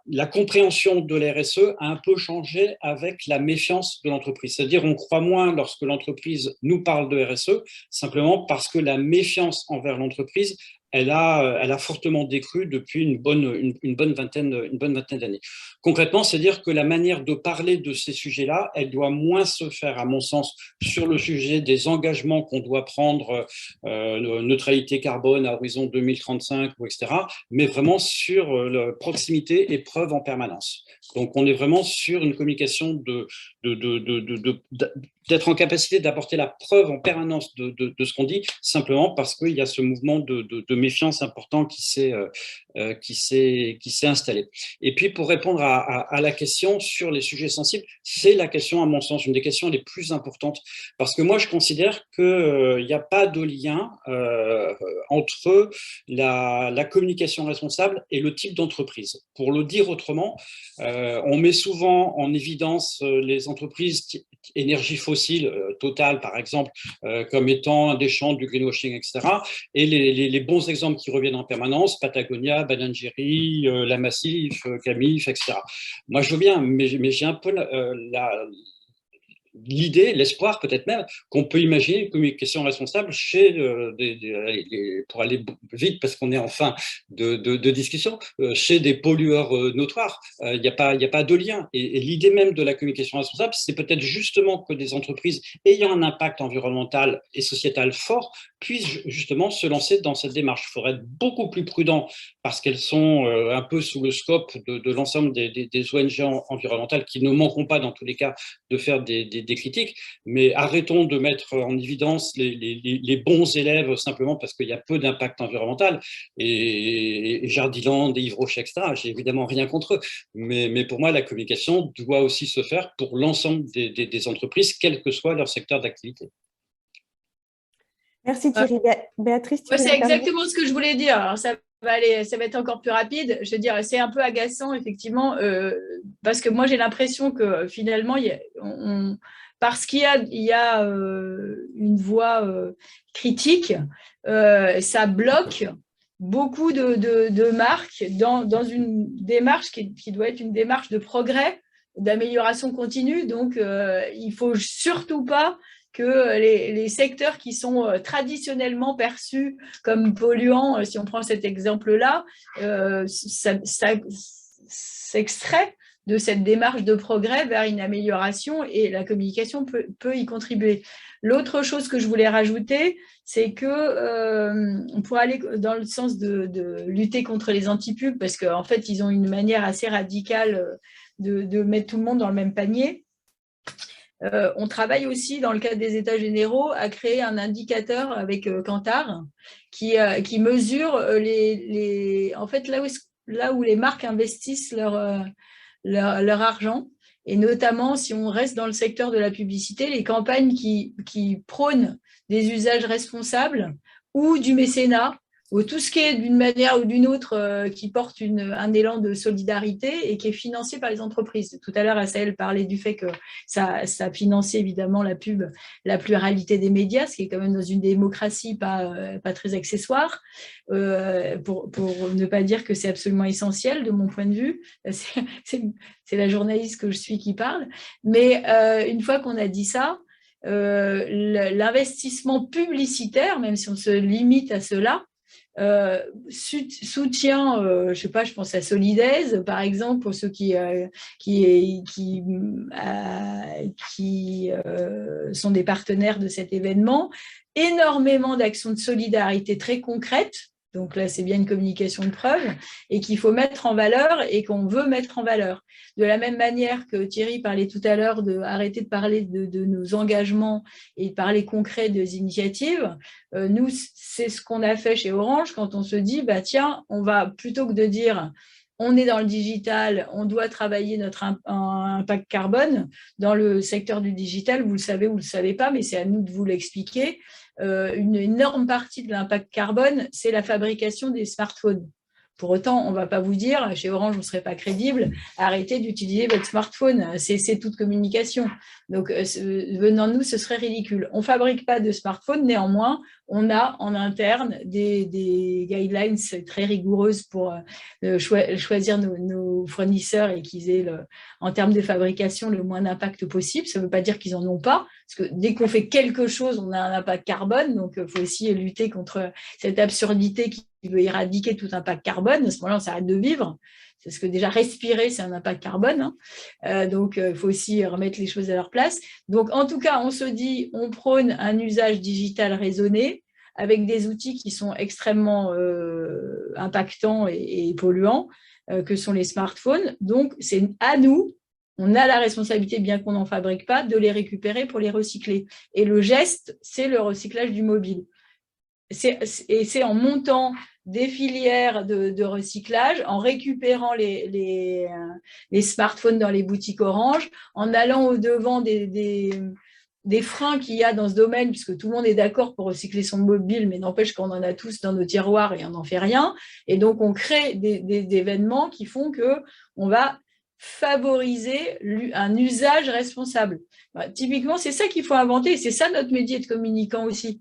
la compréhension de la RSE a un peu changé avec la méfiance de l'entreprise. C'est-à-dire, on croit moins lorsque l'entreprise nous parle de RSE, simplement parce que la méfiance envers l'entreprise, elle a fortement décru depuis une bonne vingtaine d'années. Concrètement, c'est-à-dire que la manière de parler de ces sujets-là, elle doit moins se faire, à mon sens, sur le sujet des engagements qu'on doit prendre, neutralité carbone à horizon 2035, etc., mais vraiment sur la proximité et preuve en permanence. Donc, on est vraiment sur une communication d'être en capacité d'apporter la preuve en permanence de ce qu'on dit, simplement parce qu'il y a ce mouvement de méfiance important qui s'est installé. Et puis, pour répondre à la question sur les sujets sensibles, c'est la question, à mon sens, une des questions les plus importantes, parce que moi, je considère qu'il n'y a pas de lien entre la communication responsable et le type d'entreprise. Pour le dire autrement, on met souvent en évidence les entreprises énergie fossile, Total par exemple, comme étant un des champs du greenwashing, etc. Et les bons exemples qui reviennent en permanence, Patagonia, Ben & Jerry, La Massif, Camif, etc. Moi, je veux bien, mais j'ai un peu l'idée, l'espoir peut-être même, qu'on peut imaginer une communication responsable chez pour aller vite parce qu'on est en fin de discussion, chez des pollueurs notoires. Il n'y a pas de lien. Et l'idée même de la communication responsable, c'est peut-être justement que des entreprises ayant un impact environnemental et sociétal fort puissent justement se lancer dans cette démarche. Il faudrait être beaucoup plus prudent parce qu'elles sont un peu sous le scope de l'ensemble des ONG environnementales qui ne manqueront pas dans tous les cas de faire des critiques, mais arrêtons de mettre en évidence les bons élèves simplement parce qu'il y a peu d'impact environnemental. Et Jardiland, et Yves Rocher, etc., j'ai évidemment rien contre eux, mais pour moi, la communication doit aussi se faire pour l'ensemble des entreprises, quel que soit leur secteur d'activité. Merci Thierry. Béatrice, c'est exactement ce que je voulais dire. Alors, ça ça va être encore plus rapide. Je veux dire, c'est un peu agaçant, effectivement, parce que moi, j'ai l'impression que finalement, parce qu'il y a une voix critique, ça bloque beaucoup de marques dans une démarche qui doit être une démarche de progrès, d'amélioration continue. Donc, il ne faut surtout pas que les secteurs qui sont traditionnellement perçus comme polluants, si on prend cet exemple-là, ça s'extrait de cette démarche de progrès vers une amélioration et la communication peut y contribuer. L'autre chose que je voulais rajouter, c'est que pour aller dans le sens de lutter contre les antipubs, parce qu'en fait, ils ont une manière assez radicale de mettre tout le monde dans le même panier, on travaille aussi, dans le cadre des États généraux, à créer un indicateur avec Kantar qui mesure en fait, là où les marques investissent leur argent. Et notamment, si on reste dans le secteur de la publicité, les campagnes qui prônent des usages responsables ou du mécénat, ou tout ce qui est d'une manière ou d'une autre qui porte un élan de solidarité et qui est financé par les entreprises. Tout à l'heure, Assaël parlait du fait que ça finançait évidemment la pub, la pluralité des médias, ce qui est quand même dans une démocratie pas très accessoire, pour ne pas dire que c'est absolument essentiel de mon point de vue. C'est la journaliste que je suis qui parle. Mais une fois qu'on a dit ça, l'investissement publicitaire, même si on se limite à cela, soutient, je sais pas, je pense à Solidaise par exemple, pour ceux qui sont des partenaires de cet événement, énormément d'actions de solidarité très concrètes. Donc là, c'est bien une communication de preuve et qu'il faut mettre en valeur et qu'on veut mettre en valeur. De la même manière que Thierry parlait tout à l'heure d'arrêter de parler de nos engagements et de parler concret des initiatives, nous, c'est ce qu'on a fait chez Orange quand on se dit, bah, tiens, on va, plutôt que de dire on est dans le digital, on doit travailler notre impact carbone dans le secteur du digital, vous le savez ou vous ne le savez pas, mais c'est à nous de vous l'expliquer. Une énorme partie de l'impact carbone, c'est la fabrication des smartphones. Pour autant, on ne va pas vous dire, chez Orange, vous ne serez pas crédible, arrêtez d'utiliser votre smartphone, c'est toute communication. Donc, venant de nous, ce serait ridicule. On ne fabrique pas de smartphone, néanmoins, on a en interne des guidelines très rigoureuses pour choisir nos fournisseurs et qu'ils aient, en termes de fabrication, le moins d'impact possible. Ça ne veut pas dire qu'ils n'en ont pas, parce que dès qu'on fait quelque chose, on a un impact carbone, donc il faut aussi lutter contre cette absurdité qui veut éradiquer tout impact carbone. À ce moment-là, on s'arrête de vivre. Parce que déjà, respirer, c'est un impact carbone. Donc, il faut aussi remettre les choses à leur place. Donc, en tout cas, on se dit, on prône un usage digital raisonné avec des outils qui sont extrêmement impactants et polluants, que sont les smartphones. Donc, c'est à nous, on a la responsabilité, bien qu'on n'en fabrique pas, de les récupérer pour les recycler. Et le geste, c'est le recyclage du mobile. Et c'est en montant des filières de recyclage, en récupérant les smartphones dans les boutiques Orange, en allant au-devant des freins qu'il y a dans ce domaine, puisque tout le monde est d'accord pour recycler son mobile, mais n'empêche qu'on en a tous dans nos tiroirs et on n'en fait rien. Et donc, on crée des événements qui font qu'on va favoriser un usage responsable. Typiquement, c'est ça qu'il faut inventer, c'est ça notre métier de communicant aussi.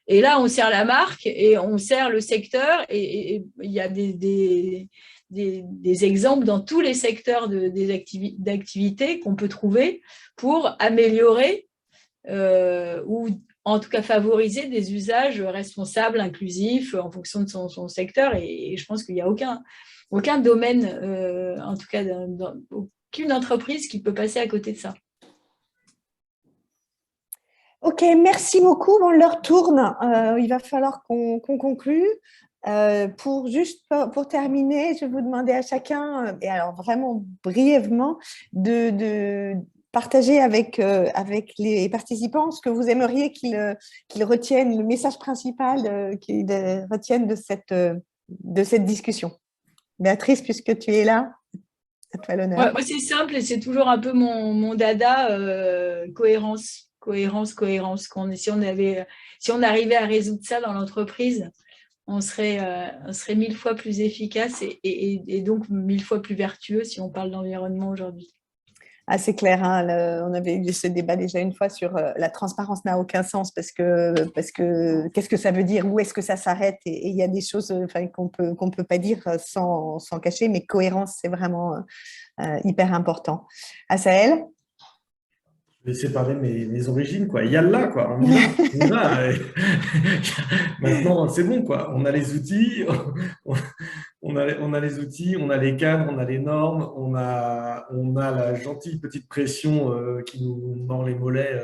Et là, on sert la marque et on sert le secteur et il y a des exemples dans tous les secteurs d'activités qu'on peut trouver pour améliorer ou en tout cas favoriser des usages responsables, inclusifs en fonction de son secteur. Et je pense qu'il n'y a aucun domaine, en tout cas aucune entreprise qui peut passer à côté de ça. Ok, merci beaucoup. On leur tourne. Il va falloir qu'on conclue. Pour terminer, je vais vous demander à chacun, et alors vraiment brièvement, de partager avec les participants ce que vous aimeriez qu'ils retiennent, le message principal qu'ils retiennent de cette discussion. Béatrice, puisque tu es là, à toi l'honneur. Moi, c'est simple et c'est toujours un peu mon dada, cohérence. Si on arrivait à résoudre ça dans l'entreprise, on serait 1000 fois plus efficace et donc 1000 fois plus vertueux si on parle d'environnement aujourd'hui. Ah, c'est clair, hein, on avait eu ce débat déjà une fois sur la transparence n'a aucun sens parce que qu'est-ce que ça veut dire, où est-ce que ça s'arrête et il y a des choses qu'on peut pas dire sans cacher, mais cohérence, c'est vraiment hyper important. Asaël? Je vais laisser parler mes origines, quoi. Yallah, quoi. On y va. On y va. Maintenant, c'est bon, quoi. On a les outils, on a les outils, on a les cadres, on a les normes, on a la gentille petite pression qui nous mord les mollets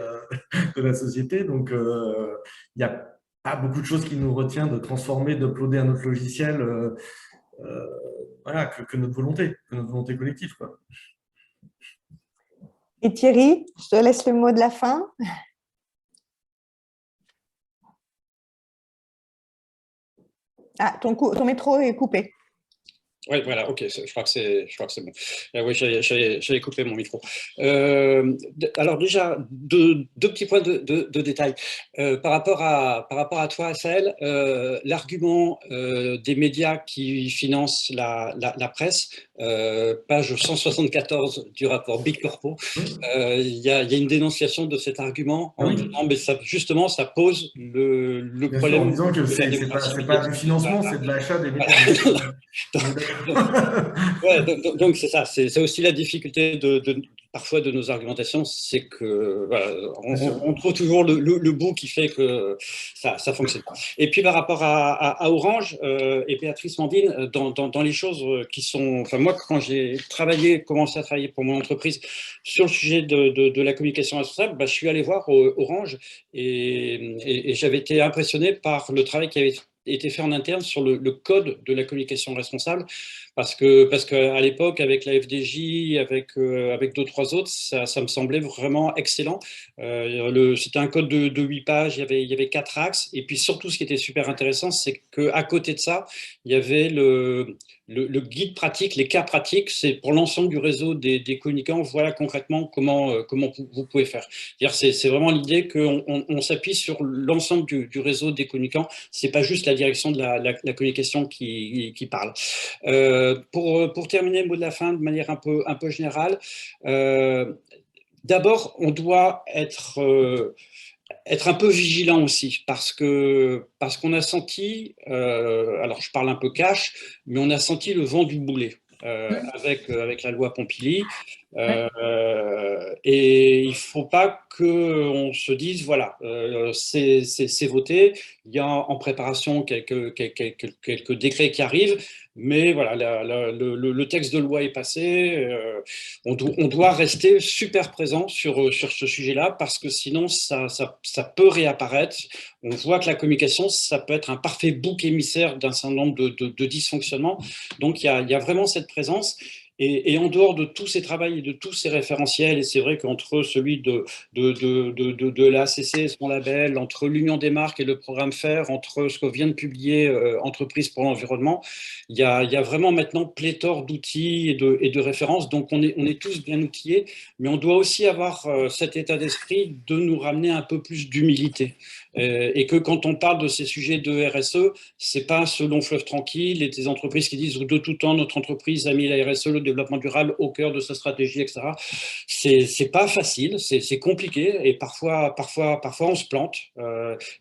de la société. Donc, il n'y a pas beaucoup de choses qui nous retient de transformer, d'uploader un autre logiciel, voilà, que notre volonté collective, quoi. Et Thierry, je te laisse le mot de la fin. Ah, ton micro est coupé. Oui, voilà, ok, je crois que c'est bon. Oui, j'avais coupé mon micro. Alors déjà, deux petits points de détail. Par rapport à toi, Sahel, l'argument des médias qui financent la presse, page 174 du rapport Big Corpo, il y a une dénonciation de cet argument en disant, mais justement, ça pose le Bien problème. sûr, en disant que c'est pas du financement, c'est de l'achat des médias. Ouais, donc c'est ça, c'est aussi la difficulté parfois de nos argumentations, c'est que voilà, on trouve toujours le bout qui fait que ça fonctionne pas. Et puis par rapport à Orange et Béatrice Mandine, dans les choses qui sont, enfin moi quand j'ai commencé à travailler pour mon entreprise sur le sujet de la communication responsable, je suis allé voir Orange et j'avais été impressionné par le travail qui avait été fait en interne sur le code de la communication responsable, parce qu'à l'époque, avec la FDJ, avec deux, trois autres, ça me semblait vraiment excellent. C'était un code de 8 pages, il y avait 4 axes, et puis surtout, ce qui était super intéressant, c'est qu'à côté de ça, il y avait le guide pratique, les cas pratiques, c'est pour l'ensemble du réseau des communicants, voilà concrètement comment vous pouvez faire. C'est vraiment l'idée qu'on s'appuie sur l'ensemble du réseau des communicants, c'est pas juste la direction de la communication qui parle. Pour terminer le mot de la fin de manière un peu générale, d'abord, on doit être un peu vigilant aussi, parce qu'on a senti, alors je parle un peu cash, mais on a senti le vent du boulet avec la loi Pompili. Et il ne faut pas qu'on se dise, voilà, c'est voté, il y a en préparation quelques décrets qui arrivent, mais voilà, le texte de loi est passé, on doit rester super présent sur ce sujet-là, parce que sinon, ça peut réapparaître. On voit que la communication, ça peut être un parfait bouc émissaire d'un certain nombre de dysfonctionnements, donc il y a vraiment cette présence. Et en dehors de tous ces travaux et de tous ces référentiels, et c'est vrai qu'entre celui de l'ACC, son label, entre l'Union des marques et le programme FAIR, entre ce que vient de publier Entreprise pour l'environnement, il y a vraiment maintenant pléthore d'outils et de références. Donc on est tous bien outillés, mais on doit aussi avoir cet état d'esprit de nous ramener un peu plus d'humilité. Et que quand on parle de ces sujets de RSE, c'est pas ce long fleuve tranquille et des entreprises qui disent de tout temps notre entreprise a mis la RSE, le développement durable au cœur de sa stratégie, etc. C'est pas facile, c'est compliqué et parfois on se plante.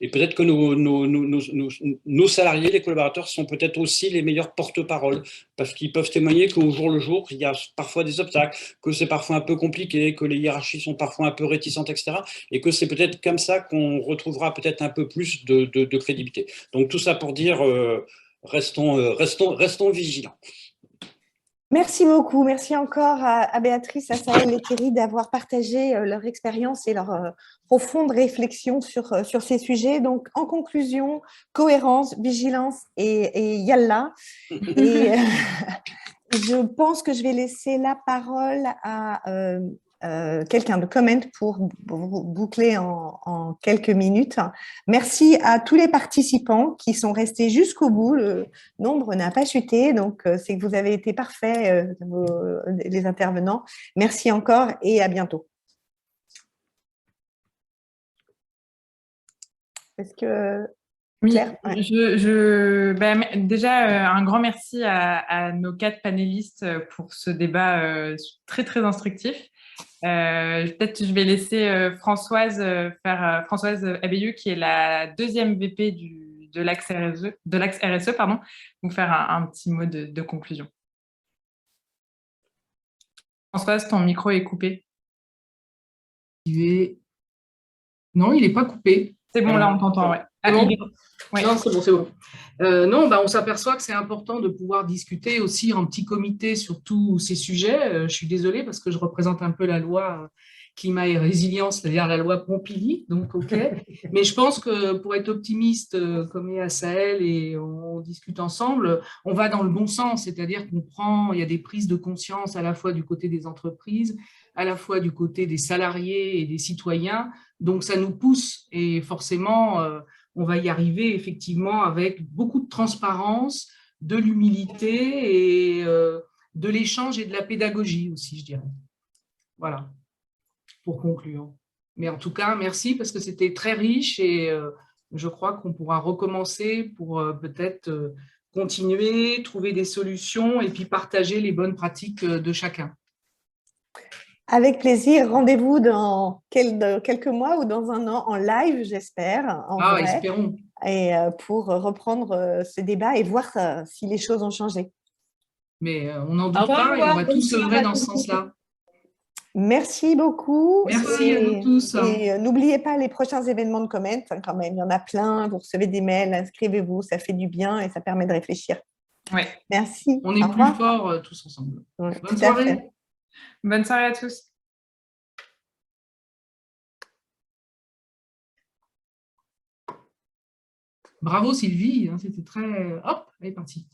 Et peut-être que nos salariés, les collaborateurs sont peut-être aussi les meilleurs porte-parole, parce qu'ils peuvent témoigner qu'au jour le jour, il y a parfois des obstacles, que c'est parfois un peu compliqué, que les hiérarchies sont parfois un peu réticentes, etc. Et que c'est peut-être comme ça qu'on retrouvera peut-être un peu plus de crédibilité. Donc tout ça pour dire, restons vigilants. Merci beaucoup. Merci encore à Béatrice, à Sahel et Thierry d'avoir partagé leur expérience et leur profonde réflexion sur ces sujets. Donc, en conclusion, cohérence, vigilance et yallah. Et je pense que je vais laisser la parole à quelqu'un de comment pour boucler en quelques minutes. Merci à tous les participants qui sont restés jusqu'au bout. Le nombre n'a pas chuté, donc c'est que vous avez été parfaits, les intervenants. Merci encore et à bientôt. Est-ce que Oui, Claire, ouais. déjà, un grand merci à nos 4 panélistes pour ce débat très, très instructif. Peut-être je vais laisser Françoise Françoise Abbayu, qui est la 2e VP de l'Axe RSE, pardon, donc faire un petit mot de conclusion. Françoise, ton micro est coupé. Non, il n'est pas coupé. C'est bon, là, on t'entend, ouais. Ah, bon. Ouais. Non, c'est bon, c'est bon. Non, on s'aperçoit que c'est important de pouvoir discuter aussi en petit comité sur tous ces sujets. Je suis désolée parce que je représente un peu la loi climat et résilience, c'est-à-dire la loi Pompili, donc OK. Mais je pense que pour être optimiste, comme est à Sahel et on discute ensemble, on va dans le bon sens, c'est-à-dire il y a des prises de conscience à la fois du côté des entreprises, à la fois du côté des salariés et des citoyens. Donc, ça nous pousse et forcément, on va y arriver effectivement avec beaucoup de transparence, de l'humilité et de l'échange et de la pédagogie aussi, je dirais. Voilà, pour conclure. Mais en tout cas, merci parce que c'était très riche et je crois qu'on pourra recommencer pour peut-être continuer, trouver des solutions et puis partager les bonnes pratiques de chacun. Avec plaisir. Rendez-vous dans quelques mois ou dans un an en live, j'espère, en vrai. Espérons. Et pour reprendre ce débat et voir si les choses ont changé. Mais on n'en doute pas et on va tous œuvrer dans ce sens-là. Merci beaucoup. Merci à nous tous. Et n'oubliez pas les prochains événements de Comment, quand même. Il y en a plein. Vous recevez des mails, inscrivez-vous. Ça fait du bien et ça permet de réfléchir. Ouais. Merci. On est plus forts tous ensemble. Ouais, bonne soirée. Bonne soirée à tous. Bravo Sylvie, c'était très... Hop, elle est partie.